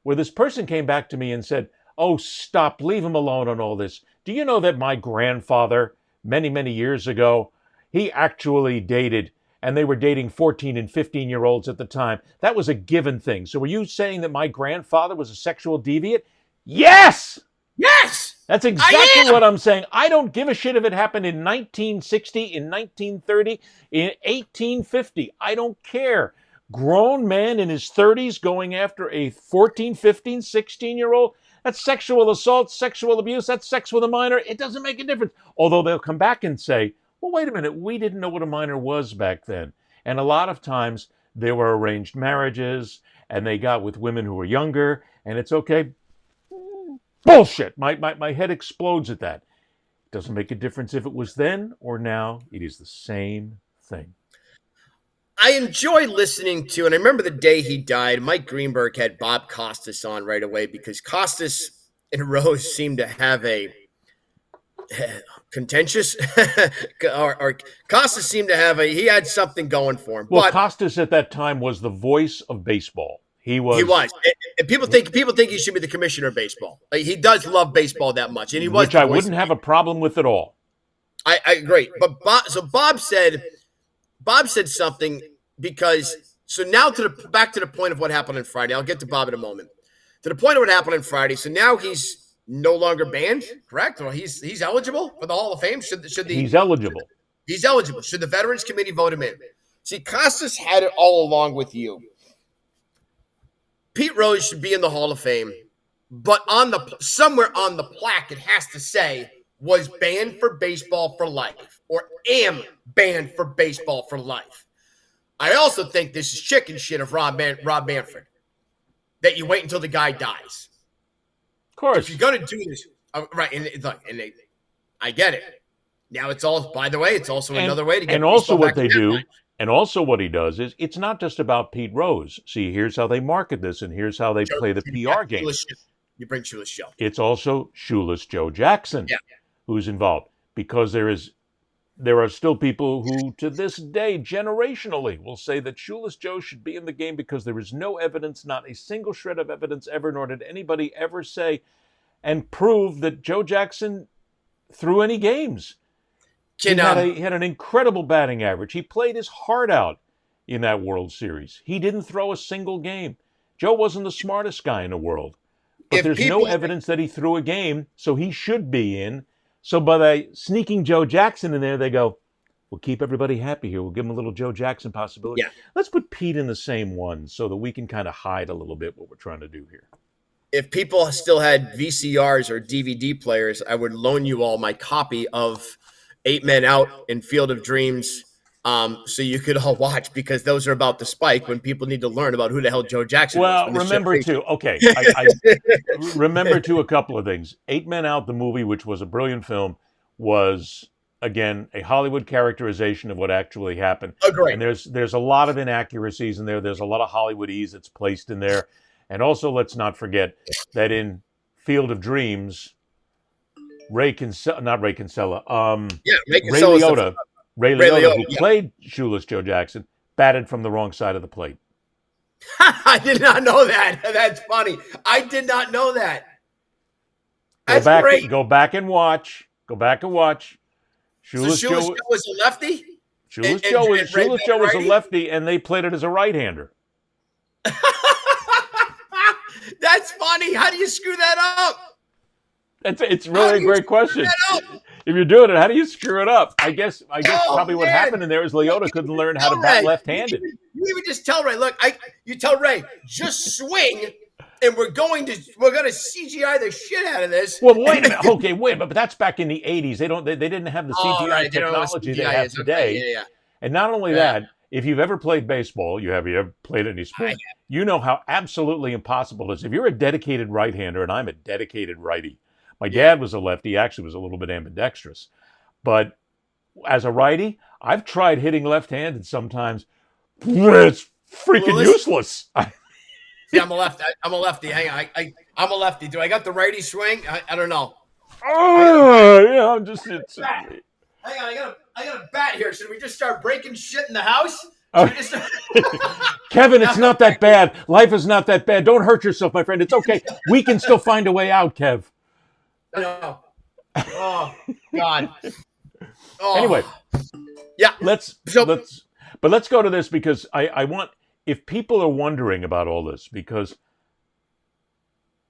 where this person came back to me and said, oh, stop, leave him alone on all this. Do you know that my grandfather, many, many years ago, he actually dated, and they were dating 14 and 15-year-olds at the time. That was a given thing. So were you saying that my grandfather was a sexual deviant? Yes! Yes! That's exactly what I'm saying. I don't give a shit if it happened in 1960, in 1930, in 1850. I don't care. Grown man in his 30s going after a 14, 15, 16-year-old, that's sexual assault, sexual abuse, that's sex with a minor. It doesn't make a difference. Although they'll come back and say, well, wait a minute, we didn't know what a minor was back then. And a lot of times there were arranged marriages, and they got with women who were younger, and it's okay. Bullshit. My head explodes at that. It doesn't make a difference if it was then or now. It is the same thing. I enjoy listening to, and I remember the day he died, Mike Greenberg had Bob Costas on right away because Costas and Rose seemed to have a contentious, or Costas seemed to have he had something going for him. Well, but Costas at that time was the voice of baseball. He was. And people think he should be the commissioner of baseball. Like, he does love baseball that much, and he was. Which I wouldn't have a problem with at all. I agree, but Bob said something because now back to the point of what happened on Friday. I'll get to Bob in a moment. To the point of what happened on Friday. So now he's no longer banned, correct? Well, he's eligible for the Hall of Fame. He's eligible. He's eligible. Should the Veterans Committee vote him in? See, Costas had it all along with you. Pete Rose should be in the Hall of Fame, but somewhere on the plaque it has to say was banned for baseball for life, or am banned for baseball for life. I also think this is chicken shit of Rob Manfred, that you wait until the guy dies. Of course, if you're gonna do this, right? I get it. Now it's all. By the way, it's also another way to get. And also, what they do. And also what he does is, it's not just about Pete Rose. See, here's how they market this, and here's how they play the PR game. You bring Shoeless Joe. It's also Shoeless Joe Jackson who's involved, because there are still people who, to this day, generationally, will say that Shoeless Joe should be in the game because there is no evidence, not a single shred of evidence ever, nor did anybody ever say and prove that Joe Jackson threw any games. He had an incredible batting average. He played his heart out in that World Series. He didn't throw a single game. Joe wasn't the smartest guy in the world. But there's no evidence that he threw a game, so he should be in. So by sneaking Joe Jackson in there, they go, we'll keep everybody happy here. We'll give him a little Joe Jackson possibility. Yeah. Let's put Pete in the same one so that we can kind of hide a little bit what we're trying to do here. If people still had VCRs or DVD players, I would loan you all my copy of 8 Men Out and Field of Dreams, so you could all watch, because those are about the spike when people need to learn about who the hell Joe Jackson was. Well, remember too, I remember too a couple of things. 8 Men Out, the movie, which was a brilliant film, was, again, a Hollywood characterization of what actually happened. Agreed. And there's a lot of inaccuracies in there. There's a lot of Hollywoodese that's placed in there. And also, let's not forget that in Field of Dreams, Ray Liotta, who played Shoeless Joe Jackson, batted from the wrong side of the plate. I did not know that. That's funny. I did not know that. That's great. Go back and watch. Shoeless Joe was a lefty? Shoeless Joe was a lefty, and they played it as a right-hander. That's funny. How do you screw that up? It's really a great question. If you're doing it, how do you screw it up? I guess probably what happened in there is Liotta couldn't learn how to bat left-handed. You even just tell Ray, look, you tell Ray, just swing, and we're going to CGI the shit out of this. Well, wait a minute. Okay, but that's back in the 80s. They didn't have the CGI technology they have today. Okay, yeah. And not only that, if you've ever played baseball, you ever played any sport, you know how absolutely impossible it is. If you're a dedicated right-hander, and I'm a dedicated righty, my dad was a lefty, actually was a little bit ambidextrous. But as a righty, I've tried hitting left-handed sometimes. It's freaking useless. See, I'm a lefty. Hang on. I'm a lefty. Do I got the righty swing? I don't know. I'm just... Hang on, I got a bat here. Should we just start breaking shit in the house? Kevin, it's not that bad. Life is not that bad. Don't hurt yourself, my friend. It's okay. We can still find a way out, Kev. No. Oh God. Oh. Anyway, yeah. Let's go to this, because I want, if people are wondering about all this, because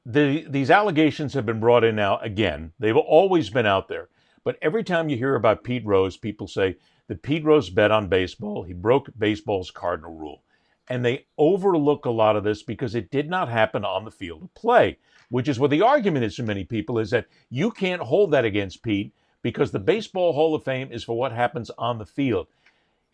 these allegations have been brought in now again. They've always been out there, but every time you hear about Pete Rose, people say that Pete Rose bet on baseball. He broke baseball's cardinal rule, and they overlook a lot of this because it did not happen on the field of play. Which is what the argument is for many people, is that you can't hold that against Pete because the Baseball Hall of Fame is for what happens on the field.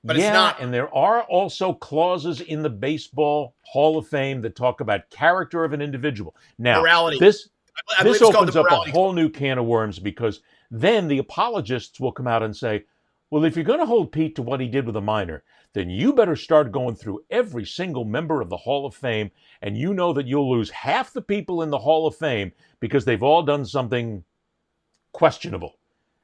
But yeah, it's not. and there are also clauses in the Baseball Hall of Fame that talk about character of an individual. Now, Morality. this I believe this it's called opens the up a morality whole new can of worms, because then the apologists will come out and say, well, if you're going to hold Pete to what he did with a minor, then you better start going through every single member of the Hall of Fame, and you know that you'll lose half the people in the Hall of Fame because they've all done something questionable.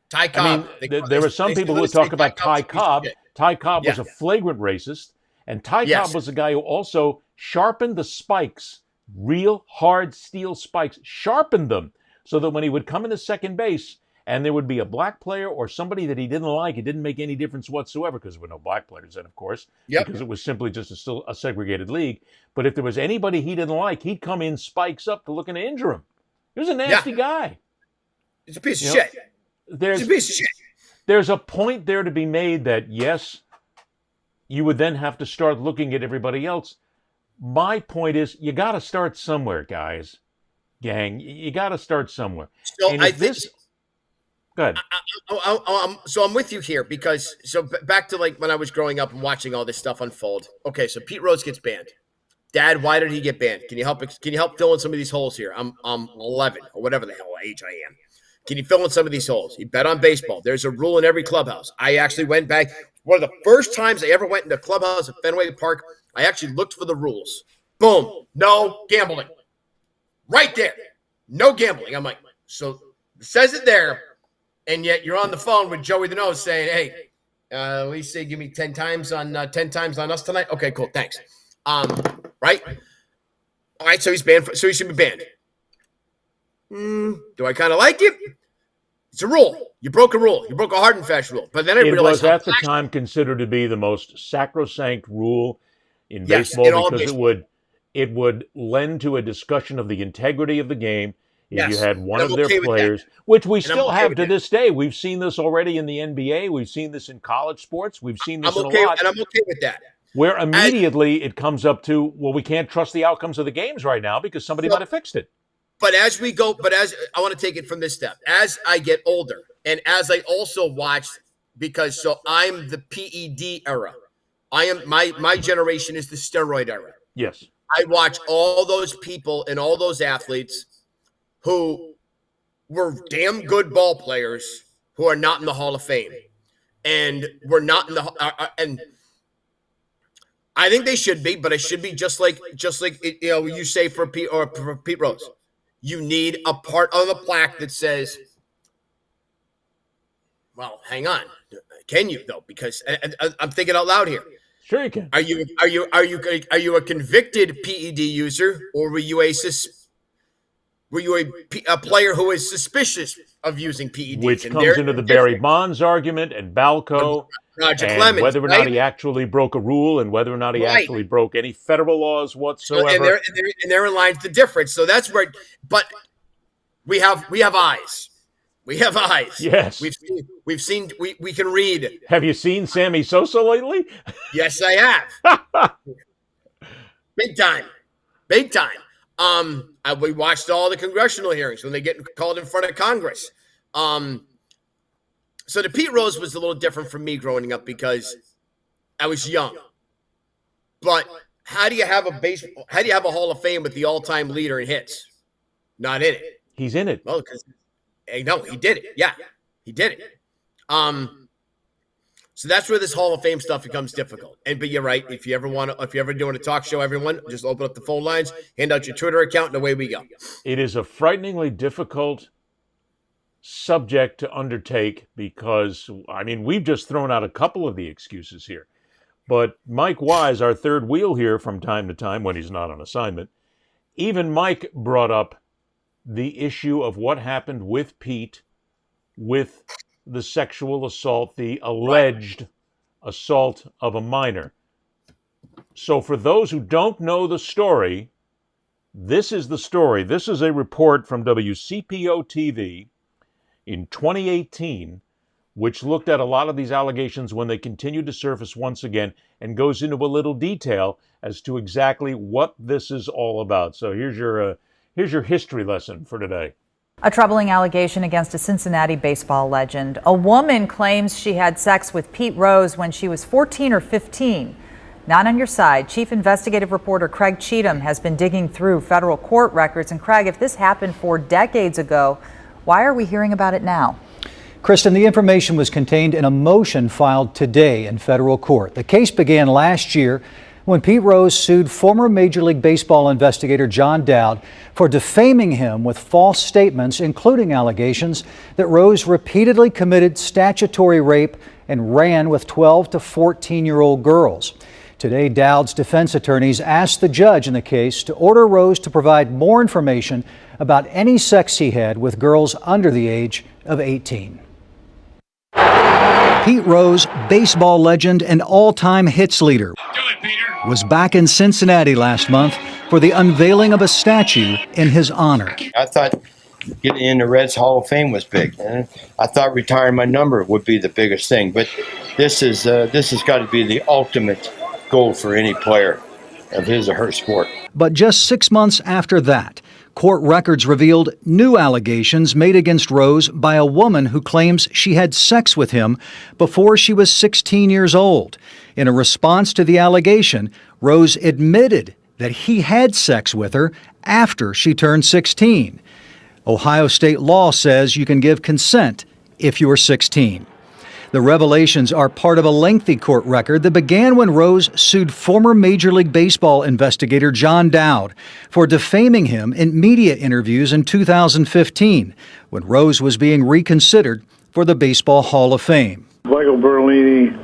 Ty Cobb. I mean, there are some people who talk about Ty Cobb. Ty Cobb was a flagrant racist, and Ty Cobb was a guy who also sharpened the spikes, real hard steel spikes, sharpened them so that when he would come into second base and there would be a black player or somebody that he didn't like, it didn't make any difference whatsoever, because there were no black players then, of course, because it was simply just still a segregated league. But if there was anybody he didn't like, he'd come in spikes up to looking to injure him. He was a nasty guy. He's a piece of shit. He's a piece of shit. There's a point there to be made that, yes, you would then have to start looking at everybody else. My point is, you got to start somewhere, guys, gang. You got to start somewhere. So and if this, go ahead. So I'm with you here, because back to like when I was growing up and watching all this stuff unfold. Okay, so Pete Rose gets banned. Dad, why did he get banned? Can you help fill in some of these holes here? I'm 11 or whatever the hell age I am. Can you fill in some of these holes? You bet on baseball. There's a rule in every clubhouse. I actually went back. One of the first times I ever went into a clubhouse at Fenway Park, I actually looked for the rules. Boom. No gambling. Right there. No gambling. I'm like, so it says it there, and yet you're on the phone with Joey the Nose saying, hey, at least say give me 10 times on us tonight. Okay, cool. Thanks. Right? All right, so he's banned. So he should be banned. Do I kind of like it? It's a rule. You broke a rule. You broke a hard and fast rule. But then I realized it was at the time considered to be the most sacrosanct rule in baseball, because it would lend to a discussion of the integrity of the game if you had one of their players, which we still have to this day. We've seen this already in the NBA. We've seen this in college sports. We've seen this in a lot. And I'm okay with that. Where immediately it comes up to, well, we can't trust the outcomes of the games right now because somebody might have fixed it. But as I want to take it from this step, as I get older, and as I also watch, because so I'm the PED era. I am my generation is the steroid era. Yes. I watch all those people and all those athletes who were damn good ball players who are not in the Hall of Fame, and we're not in the and I think they should be, but it should be just like you say for Pete Rose. You need a part on the plaque that says, well, hang on. Can you though? Because I'm thinking out loud here. Sure you can. Are you a convicted PED user, or were you a player who is suspicious of using PEDs? Which comes into the Barry Bonds argument and Balco, Roger and Clemens, whether or not he actually broke a rule, and whether or not he actually broke any federal laws whatsoever. And therein lies the difference. So that's where, but we have eyes. We have eyes. Yes. We've seen, we can read. Have you seen Sammy Sosa lately? Yes, I have. Big time. We watched all the congressional hearings when they get called in front of Congress. So the Pete Rose was a little different from me growing up because I was young. But how do you have a Hall of Fame with the all-time leader in hits? Not in it. He's in it. Well, because no, he did it. Yeah, he did it. So that's where this Hall of Fame stuff becomes difficult. But you're right. If you ever doing a talk show, everyone just open up the phone lines, hand out your Twitter account, and away we go. It is a frighteningly difficult subject to undertake because, I mean, we've just thrown out a couple of the excuses here. But Mike Wise, our third wheel here from time to time when he's not on assignment, even Mike brought up the issue of what happened with Pete with the sexual assault, the alleged assault of a minor. So for those who don't know the story, this is the story. This is a report from WCPO TV in 2018, which looked at a lot of these allegations when they continued to surface once again and goes into a little detail as to exactly what this is all about. So here's your history lesson for today. A troubling allegation against a Cincinnati baseball legend. A woman claims she had sex with Pete Rose when she was 14 or 15. Not on your side. Chief investigative reporter Craig Cheatham has been digging through federal court records. And Craig, if this happened 4 decades ago, why are we hearing about it now? Kristen, the information was contained in a motion filed today in federal court. The case began last year when Pete Rose sued former Major League Baseball investigator John Dowd for defaming him with false statements, including allegations that Rose repeatedly committed statutory rape and ran with 12 to 14-year-old girls. Today, Dowd's defense attorneys asked the judge in the case to order Rose to provide more information about any sex he had with girls under the age of 18. Pete Rose, baseball legend and all-time hits leader, was back in Cincinnati last month for the unveiling of a statue in his honor. I thought getting in the Reds Hall of Fame was big. And I thought retiring my number would be the biggest thing. But this has got to be the ultimate goal for any player of his or her sport. But just 6 months after that, court records revealed new allegations made against Rose by a woman who claims she had sex with him before she was 16 years old. In a response to the allegation, Rose admitted that he had sex with her after she turned 16. Ohio state law says you can give consent if you are 16. The revelations are part of a lengthy court record that began when Rose sued former Major League Baseball investigator John Dowd for defaming him in media interviews in 2015, when Rose was being reconsidered for the Baseball Hall of Fame. Michael Berlini,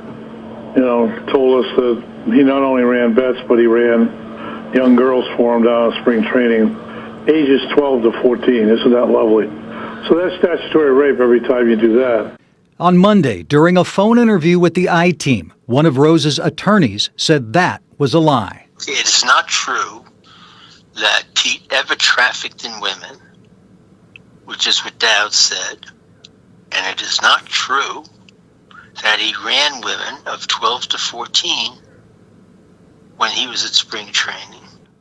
told us that he not only ran bets, but he ran young girls for him down at spring training, ages 12 to 14. Isn't that lovely? So that's statutory rape every time you do that. On Monday, during a phone interview with the I-Team, one of Rose's attorneys said that was a lie. It is not true that Pete ever trafficked in women, which is what Dowd said. And it is not true that he ran women of 12 to 14 when he was at spring training.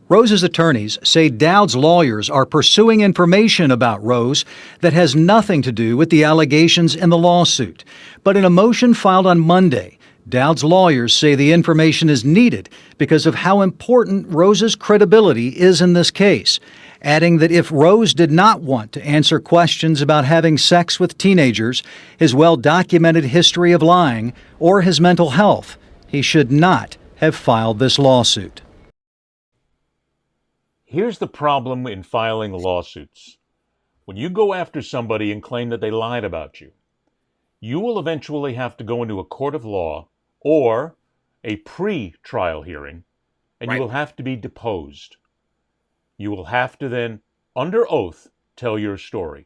Rose's attorneys say Dowd's lawyers are pursuing information about Rose that has nothing to do with the allegations in the lawsuit. But in a motion filed on Monday, Dowd's lawyers say the information is needed because of how important Rose's credibility is in this case, adding that if Rose did not want to answer questions about having sex with teenagers, his well-documented history of lying, or his mental health, he should not have filed this lawsuit. Here's the problem in filing lawsuits. When you go after somebody and claim that they lied about you, you will eventually have to go into a court of law or a pre-trial hearing, and you will have to be deposed. You will have to then, under oath, tell your story.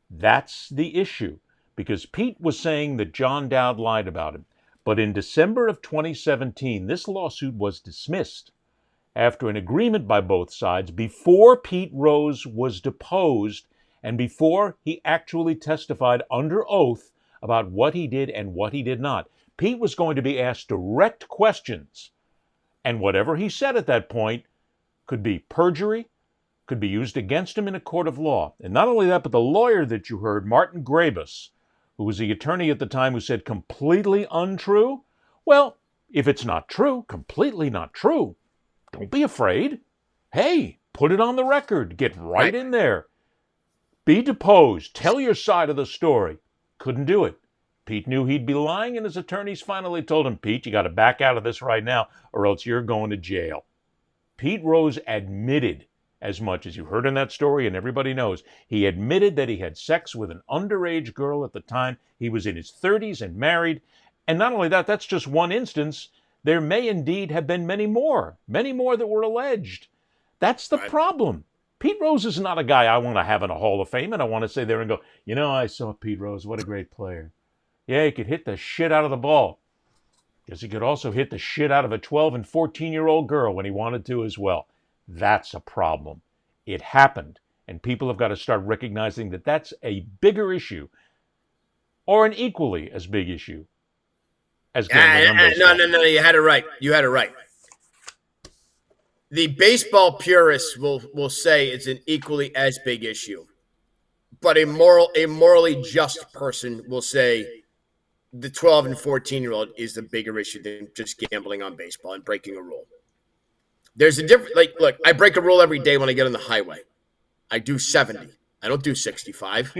That's the issue, because Pete was saying that John Dowd lied about him. But in December of 2017, this lawsuit was dismissed after an agreement by both sides before Pete Rose was deposed and before he actually testified under oath about what he did and what he did not. Pete was going to be asked direct questions, and whatever he said at that point could be perjury, could be used against him in a court of law. And not only that, but the lawyer that you heard, Martin Grabus, who was the attorney at the time who said completely untrue, well, if it's not true, completely not true, don't be afraid. Hey, put it on the record. Get right in there. Be deposed. Tell your side of the story. Couldn't do it. Pete knew he'd be lying, and his attorneys finally told him, Pete, you got to back out of this right now, or else you're going to jail. Pete Rose admitted as much as you heard in that story, and everybody knows. He admitted that he had sex with an underage girl at the time. He was in his 30s and married. And not only that, that's just one instance. There may indeed have been many more that were alleged. That's the problem. Pete Rose is not a guy I want to have in a Hall of Fame, and I want to sit there and go, I saw Pete Rose. What a great player. Yeah, he could hit the shit out of the ball. Because he could also hit the shit out of a 12 and 14-year-old girl when he wanted to as well. That's a problem. It happened, and people have got to start recognizing that that's a bigger issue, or an equally as big issue, as No, you had it right. The baseball purists will say it's an equally as big issue. But a morally just person will say the 12 and 14-year-old is the bigger issue than just gambling on baseball and breaking a rule. There's a difference. Like, look, I break a rule every day when I get on the highway. I do 70. I don't do 65.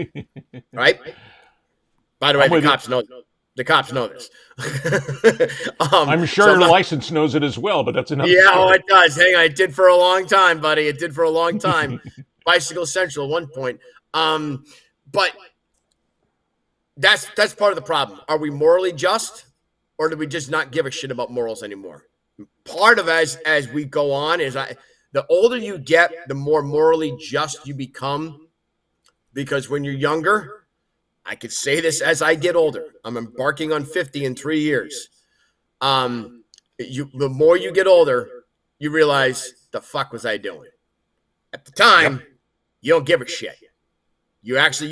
Right? By the way, the cops know. The cops know this. I'm sure your license knows it as well, but that's another Yeah, story. it does. Hang on, it did for a long time, buddy. It did for a long time. Bicycle Central at one point. But that's part of the problem. Are we morally just, or do we just not give a shit about morals anymore? Part of as we go on is the older you get, the more morally just you become. Because when you're younger, I could say this as I get older. I'm embarking on 50 in 3 years. The more you get older, you realize the fuck was I doing? At the time, you don't give a shit. You actually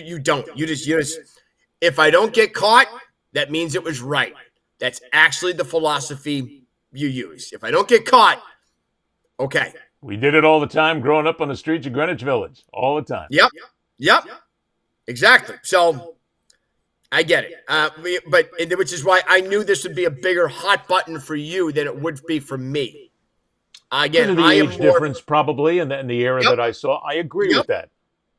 you don't. You just if I don't get caught, that means it was right. That's actually the philosophy you use. If I don't get caught, okay. We did it all the time growing up on the streets of Greenwich Village. All the time. Yep. Exactly. So I get it. But which is why I knew this would be a bigger hot button for you than it would be for me. Again, the age difference probably and the era that I saw. I agree with that.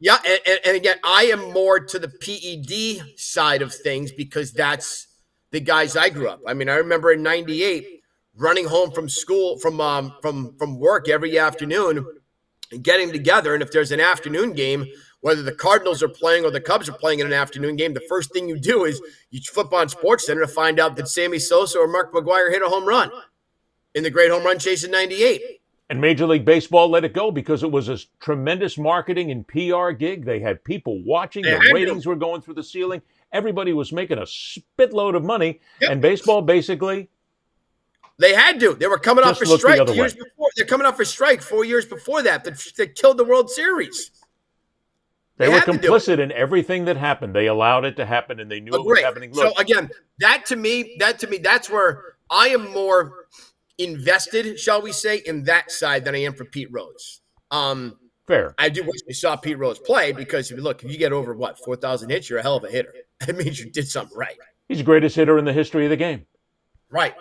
Yeah, and again, I am more to the PED side of things because that's the guys I grew up. I mean, I remember in '98 running home from school from work every afternoon and getting together. And if there's an afternoon game, whether the Cardinals are playing or the Cubs are playing in an afternoon game, the first thing you do is you flip on SportsCenter to find out that Sammy Sosa or Mark McGwire hit a home run in the great home run chase in '98. And Major League Baseball let it go because it was a tremendous marketing and PR gig. They had people watching. The ratings were going through the ceiling. Everybody was making a spitload of money. And baseball basically... They had to. They were coming off a strike years before. They're coming off a strike 4 years before that killed the World Series. They were complicit in everything that happened. They allowed it to happen, and they knew it was happening. Look, so again, that to me, that's where I am more invested, shall we say, in that side than I am for Pete Rose. Fair. I do wish we saw Pete Rose play because if you get over 4,000 hits, you're a hell of a hitter. That means you did something right. He's the greatest hitter in the history of the game. Right.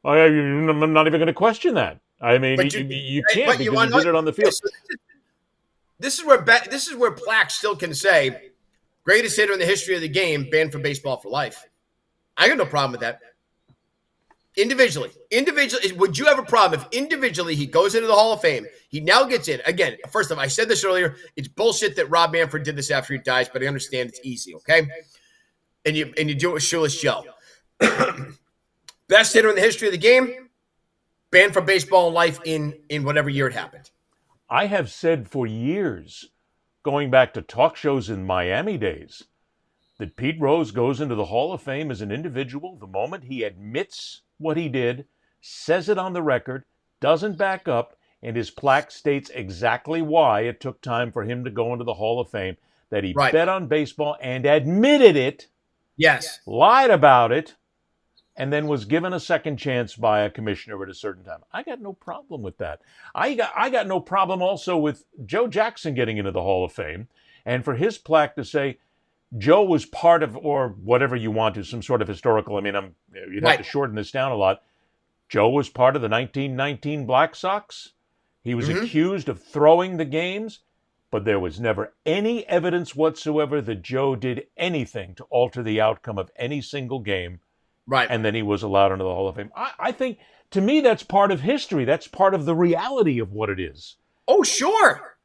I'm not even going to question that. I mean, you can't because he did it on the field. This is where Plaque still can say, greatest hitter in the history of the game, banned from baseball for life. I got no problem with that. Individually, would you have a problem if individually he goes into the Hall of Fame? He now gets in. Again, first of all, I said this earlier. It's bullshit that Rob Manfred did this after he dies, but I understand it's easy, okay? And you do it with Shoeless Joe. Best hitter in the history of the game, banned from baseball and life in whatever year it happened. I have said for years, going back to talk shows in Miami days, that Pete Rose goes into the Hall of Fame as an individual the moment he admits what he did, says it on the record, doesn't back up, and his plaque states exactly why it took time for him to go into the Hall of Fame, that he bet on baseball and admitted it, lied about it, and then was given a second chance by a commissioner at a certain time. I got no problem with that. I got no problem also with Joe Jackson getting into the Hall of Fame, and for his plaque to say, Joe was part of, or whatever you want to, some sort of historical, I mean, you'd have to shorten this down a lot. Joe was part of the 1919 Black Sox. He was accused of throwing the games, but there was never any evidence whatsoever that Joe did anything to alter the outcome of any single game. Right. And then he was allowed into the Hall of Fame. I think, to me, that's part of history. That's part of the reality of what it is. Oh, sure.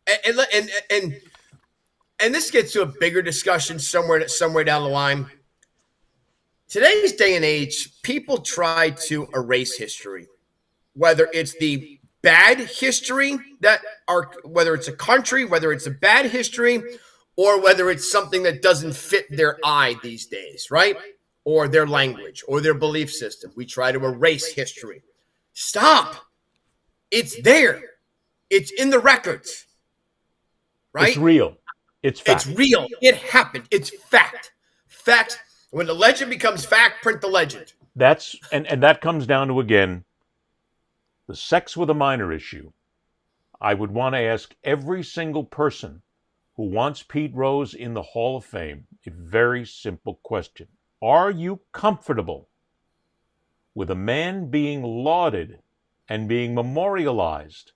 And this gets to a bigger discussion somewhere down the line. Today's day and age, people try to erase history, whether it's the bad history whether it's a country, whether it's a bad history, or whether it's something that doesn't fit their eye these days, right? Or their language, or their belief system. We try to erase history. Stop. It's there. It's in the records, right? It's real. It's fact. It's real. It happened. It's fact. Fact. When the legend becomes fact, print the legend. That's and that comes down to, again, the sex with a minor issue. I would want to ask every single person who wants Pete Rose in the Hall of Fame a very simple question. Are you comfortable with a man being lauded and being memorialized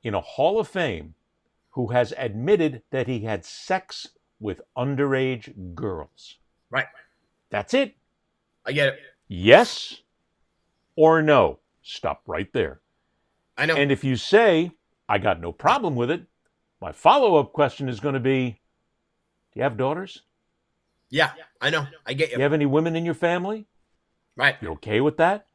in a Hall of Fame who has admitted that he had sex with underage girls? Right. That's it. I get it. Yes or no. Stop right there. I know. And if you say, I got no problem with it, my follow-up question is going to be, do you have daughters? Yeah, I know. I get you. Do you have any women in your family? Right. You okay with that?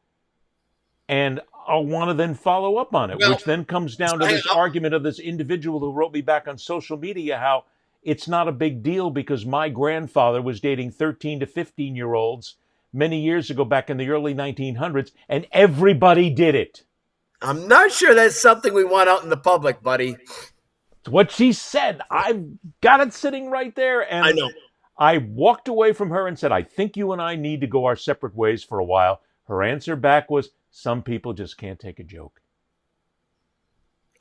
And I'll want to then follow up on it, Well, which then comes down to this argument of this individual who wrote me back on social media how it's not a big deal because my grandfather was dating 13 to 15-year-olds many years ago back in the early 1900s, and everybody did it. I'm not sure that's something we want out in the public, buddy. It's what she said. I've got it sitting right there. And I know. I walked away from her and said, I think you and I need to go our separate ways for a while. Her answer back was, some people just can't take a joke.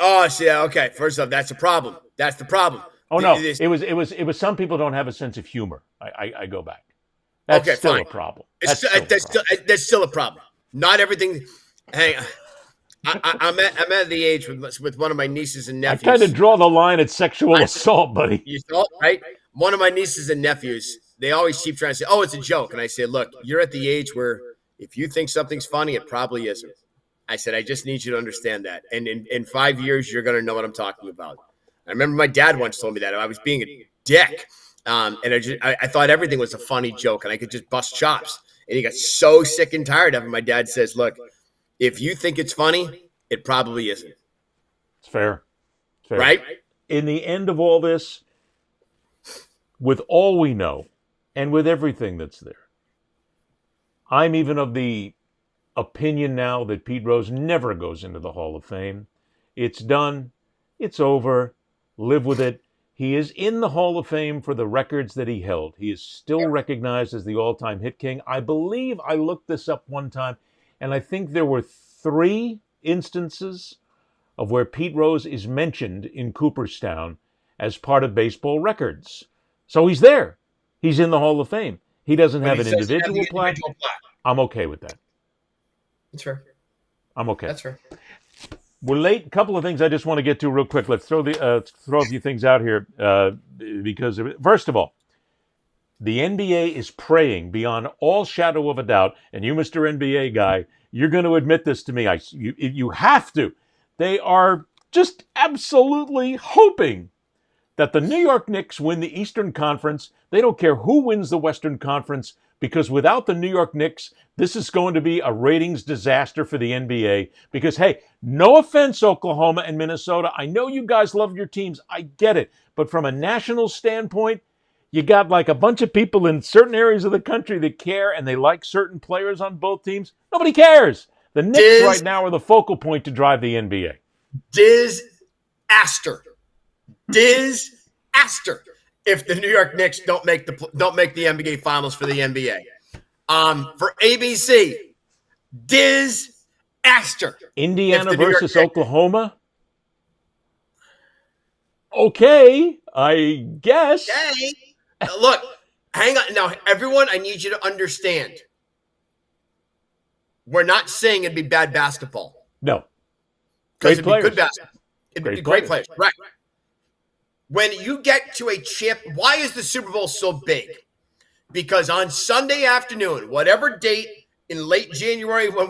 Oh, see, okay. First off, that's a problem. That's the problem. Oh, no. It was some people don't have a sense of humor. I go back. That's okay, still fine. a problem. That's still a problem. Not everything. Hey, I'm at the age with one of my nieces and nephews. I kind of draw the line at sexual assault, buddy. You saw, right? One of my nieces and nephews, they always keep trying to say, oh, it's a joke. And I say, look, you're at the age where if you think something's funny, it probably isn't. I said, I just need you to understand that. And in 5 years, you're going to know what I'm talking about. I remember my dad once told me that. I was being a dick. And I thought everything was a funny joke and I could just bust chops. And he got so sick and tired of it. My dad says, look, if you think it's funny, it probably isn't. It's fair. Right? In the end of all this, with all we know and with everything that's there, I'm even of the opinion now that Pete Rose never goes into the Hall of Fame. It's done. It's over. Live with it. He is in the Hall of Fame for the records that he held. He is still recognized as the all-time hit king. I believe I looked this up one time, and I think there were 3 instances of where Pete Rose is mentioned in Cooperstown as part of baseball records. So he's there. He's in the Hall of Fame. He doesn't have an individual plaque. I'm okay with that. That's fair. I'm okay. That's fair. We're late. A couple of things I just want to get to real quick. Let's throw a few things out here because, first of all, the NBA is praying beyond all shadow of a doubt, and you, Mr. NBA guy, you're going to admit this to me. You have to. They are just absolutely hoping that the New York Knicks win the Eastern Conference. They don't care who wins the Western Conference, because without the New York Knicks, this is going to be a ratings disaster for the NBA. Because, hey, no offense, Oklahoma and Minnesota. I know you guys love your teams. I get it. But from a national standpoint, you got like a bunch of people in certain areas of the country that care, and they like certain players on both teams. Nobody cares. The Knicks right now are the focal point to drive the NBA. Disaster if the New York Knicks don't make the NBA Finals for the NBA. For ABC, disaster. Indiana versus Oklahoma? Okay, I guess. Okay. Look, hang on. Now, everyone, I need you to understand. We're not saying it'd be bad basketball. No. Because it'd be good basketball. It'd be great players. Right. When you get to a champ, why is the Super Bowl so big? Because on Sunday afternoon, whatever date in late January when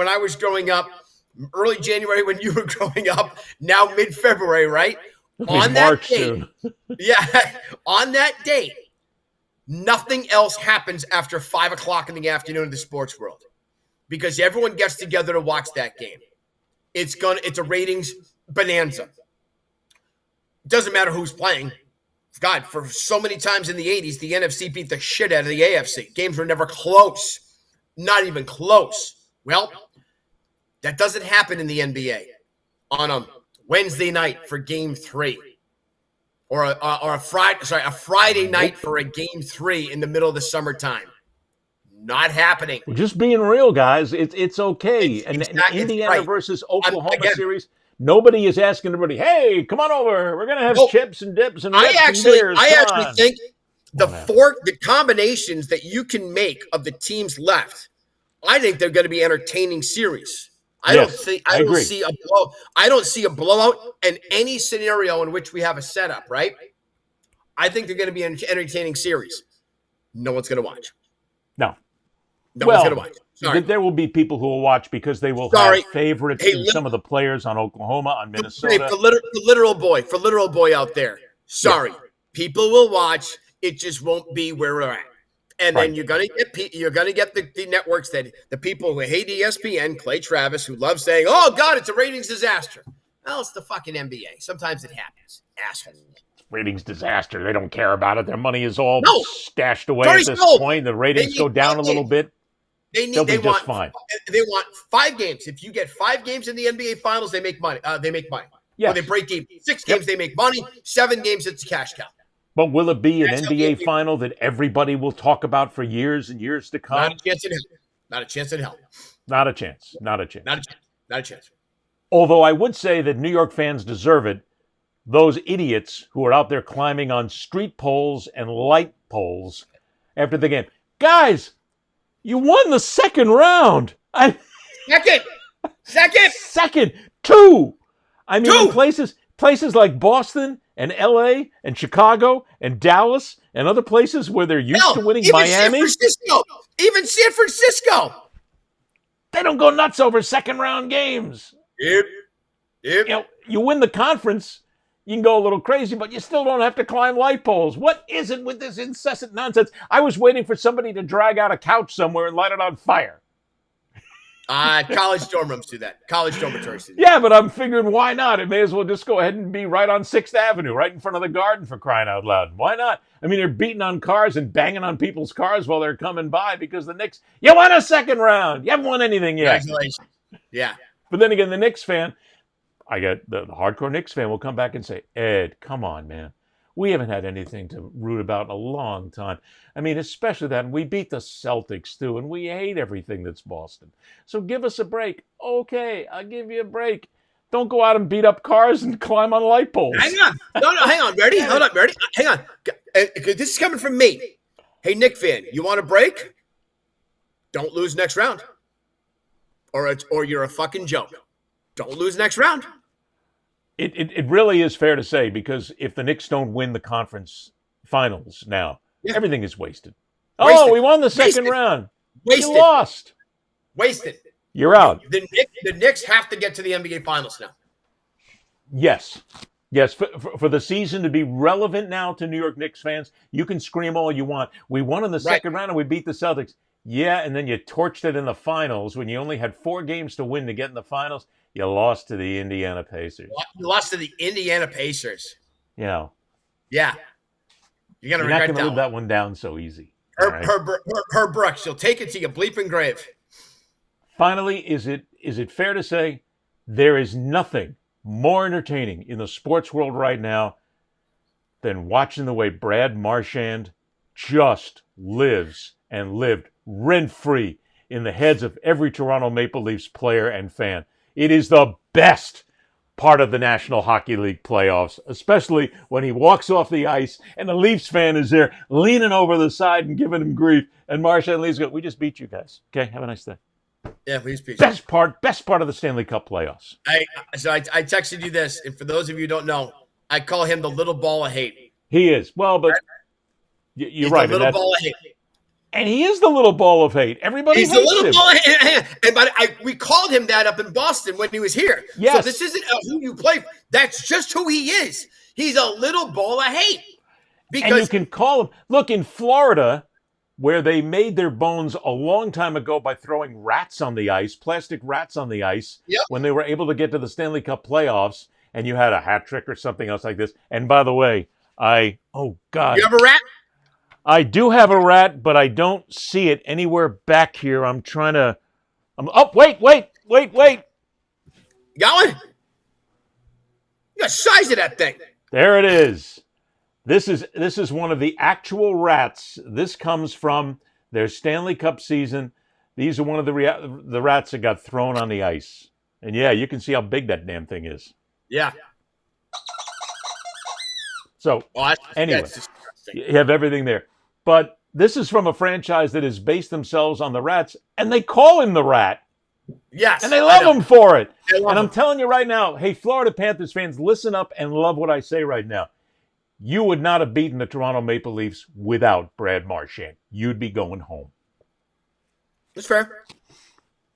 I was growing up, early January when you were growing up, now mid-February, right? On that date, on that date, nothing else happens after 5 o'clock in the afternoon in the sports world, because everyone gets together to watch that game. It's a ratings bonanza. It doesn't matter who's playing. God, for so many times in the 80s, the NFC beat the shit out of the AFC. Games were never close. Not even close. Well, that doesn't happen in the NBA on a Wednesday night for Game 3, or a Friday night for a Game 3 in the middle of the summertime. Not happening. We're just being real, guys. It's okay. And Indiana versus Oklahoma series, Nobody is asking everybody, hey, come on over. We're going to have chips and dips and I rips actually, and beers. I Come actually on. think the combinations that you can make of the teams left, I think they're going to be entertaining series. I don't see a blowout in any scenario in which we have a setup, right? I think they're going to be an entertaining series. No one's going to watch. No. No one's going to watch. Sorry. There will be people who will watch because they will have favorites in some of the players on Oklahoma, on Minnesota. For literal boy out there. Sorry. Yeah. People will watch. It just won't be where we're at. And then you're gonna get the networks that the people who hate ESPN, Clay Travis, who love saying, "Oh God, it's a ratings disaster." Well, it's the fucking NBA. Sometimes it happens, asshole. Ratings disaster. They don't care about it. Their money is all stashed away Very at this sold. point. The ratings go down a little bit. They'll be just fine. They want 5 games. If you get 5 games in the NBA Finals, they make money. Yes. Or they break even. 6 games, they make money. 7 games, it's a cash cow. But will it be an NBA final that everybody will talk about for years and years to come? Not a chance in hell. Not a chance in hell. Not a chance. Not a chance. Not a chance. Not a chance. Although I would say that New York fans deserve it. Those idiots who are out there climbing on street poles and light poles after the game. Guys, you won the second round. Second. 2. I mean, in places like Boston and LA and Chicago and Dallas and other places where they're used to winning, Miami. Even San Francisco. They don't go nuts over second round games. Yep. You know, you win the conference, you can go a little crazy, but you still don't have to climb light poles. What is it with this incessant nonsense? I was waiting for somebody to drag out a couch somewhere and light it on fire. College dorm rooms do that. College dormitories do that. Yeah, but I'm figuring why not? It may as well just go ahead and be right on 6th Avenue, right in front of the Garden, for crying out loud. Why not? I mean, they're beating on cars and banging on people's cars while they're coming by because the Knicks, you won a second round. You haven't won anything yet. Congratulations. Yeah. But then again, the Knicks fan, I get the hardcore Knicks fan will come back and say, Ed, come on, man. We haven't had anything to root about in a long time. I mean, especially that. And we beat the Celtics, too, and we hate everything that's Boston. So give us a break. Okay, I'll give you a break. Don't go out and beat up cars and climb on light poles. Hang on. No, hang on. Ready? Hold up. Ready? Hang on. This is coming from me. Hey, Knick fan, you want a break? Don't lose next round. Or you're a fucking joke. Don't lose next round. It really is fair to say, because if the Knicks don't win the conference finals now, everything is wasted. Oh, we won the second round. Wasted. You lost. Wasted. You're out. The Knicks have to get to the NBA Finals now. Yes. For the season to be relevant now to New York Knicks fans, you can scream all you want. We won in the second round and we beat the Celtics. Yeah, and then you torched it in the finals when you only had 4 games to win to get in the finals. You lost to the Indiana Pacers. You lost to the Indiana Pacers. You know. Yeah. You're not going to live that one down so easy. Her Brooks, she'll take it to your bleeping grave. Finally, is it fair to say there is nothing more entertaining in the sports world right now than watching the way Brad Marchand just lives and lived rent-free in the heads of every Toronto Maple Leafs player and fan. It is the best part of the National Hockey League playoffs, especially when he walks off the ice and the Leafs fan is there leaning over the side and giving him grief. And Marchand leaves go, we just beat you guys. Okay, have a nice day. Yeah, we just beat you. Best part of the Stanley Cup playoffs. I texted you this, and for those of you who don't know, I call him the little ball of hate. He is. Well, but you're right. The little ball of hate. And he is the little ball of hate. Everybody hates him. He's the little ball of hate. We called him that up in Boston when he was here. Yes. So this isn't who you play. That's just who he is. He's a little ball of hate. And you can call him. Look, in Florida, where they made their bones a long time ago by throwing rats on the ice, plastic rats on the ice, when they were able to get to the Stanley Cup playoffs, and you had a hat trick or something else like this. And by the way, oh God. You have a rat? I do have a rat, but I don't see it anywhere back here. Wait. Got one? You got size of that thing. There it is. This is one of the actual rats. This comes from their Stanley Cup season. These are one of the rats that got thrown on the ice. And yeah, you can see how big that damn thing is. Yeah. So, anyway, that's disgusting. you have everything there. But this is from a franchise that has based themselves on the Rats, and they call him the Rat. Yes. And they love him for it. And I'm him. telling you right now, hey, Florida Panthers fans, listen up and love what I say right now. You would not have beaten the Toronto Maple Leafs without Brad Marchand. You'd be going home. That's fair.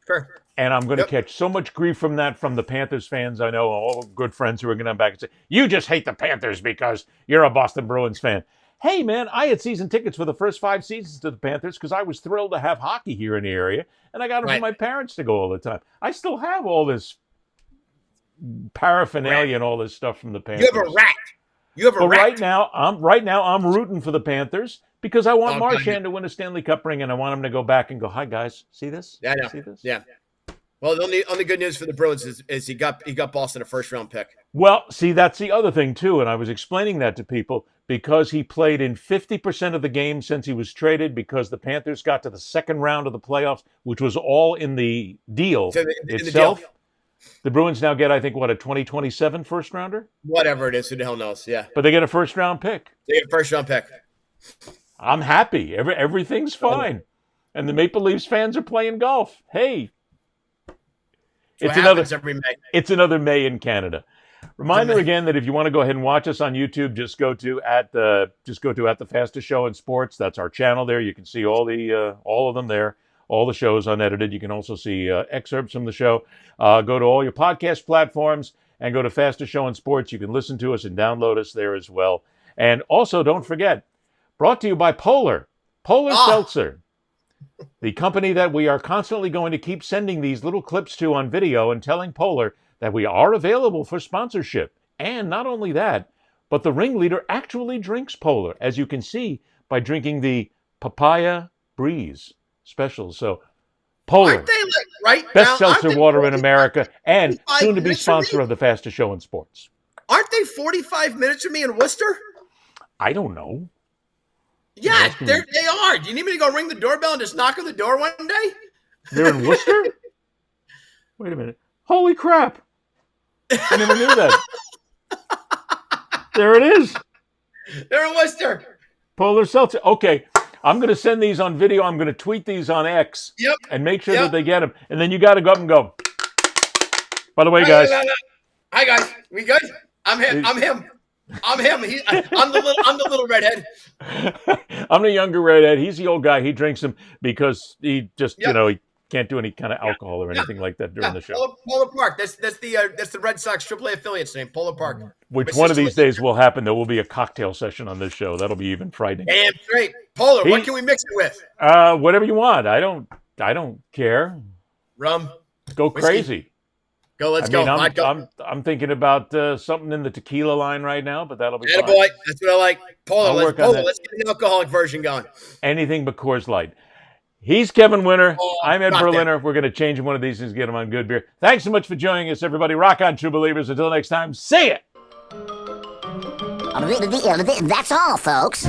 Fair. And I'm going to catch so much grief from that from the Panthers fans. I know all good friends who are going to come back and say, you just hate the Panthers because you're a Boston Bruins fan. Hey, man, I had season tickets for the first 5 seasons to the Panthers because I was thrilled to have hockey here in the area, and I got them from my parents to go all the time. I still have all this paraphernalia and all this stuff from the Panthers. You have a rat. You have a but rat. right now, I'm rooting for the Panthers because I want Marchand to win a Stanley Cup ring, and I want him to go back and go, hi, guys, see this? Yeah, I know. See this? Yeah. Well, the only good news for the Bruins is he got Boston a first-round pick. Well, see, that's the other thing, too, and I was explaining that to people because he played in 50% of the games since he was traded because the Panthers got to the second round of the playoffs, which was all in the deal itself. The Bruins now get, I think, a 2027 first-rounder? Whatever it is, who the hell knows, yeah. But they get a first-round pick. They get a first-round pick. I'm happy. Everything's fine. And the Maple Leafs fans are playing golf. Hey. It's another May in Canada. Reminder again that if you want to go ahead and watch us on YouTube, just go to at the Fastest Show in Sports. That's our channel there. You can see all of them there, all the shows unedited. You can also see excerpts from the show. Go to all your podcast platforms and go to Fastest Show in Sports. You can listen to us and download us there as well. And also, don't forget, brought to you by Polar Seltzer. The company that we are constantly going to keep sending these little clips to on video and telling Polar that we are available for sponsorship. And not only that, but the ringleader actually drinks Polar, as you can see by drinking the Papaya Breeze special. So, Polar, best seltzer water in America, and soon to be sponsor of the Fastest Show in Sports. Aren't they 45 minutes from me in Worcester? I don't know. Yeah, they are. Do you need me to go ring the doorbell and just knock on the door one day? They're in Worcester? Wait a minute. Holy crap. I never knew that. There it is. They're in Worcester. Polar Seltzer. Okay. I'm going to send these on video. I'm going to tweet these on X. Yep. And make sure that they get them. And then you got to go up and go. By the way, guys. Hi, guys. We good? I'm him. I'm him. I'm the little redhead. I'm the younger redhead. He's the old guy. He drinks them because he just, he can't do any kind of alcohol or anything like that during the show. Polar Park. That's the Red Sox AAA affiliate's name. Polar Park. Which one of these days will happen. There will be a cocktail session on this show. That'll be even frightening. Damn straight. Polar. What can we mix it with? Whatever you want. I don't care. Rum. Go whiskey. crazy. Let's go. I'm thinking about something in the tequila line right now, but that'll be fine. Boy, that's what I like. Polar, let's get an alcoholic version going. Anything but Coors Light. He's Kevin Winter. I'm Ed Berliner. We're going to change him one of these things, get him on good beer. Thanks so much for joining us, everybody. Rock on, true believers. Until next time, see ya. That's all, folks.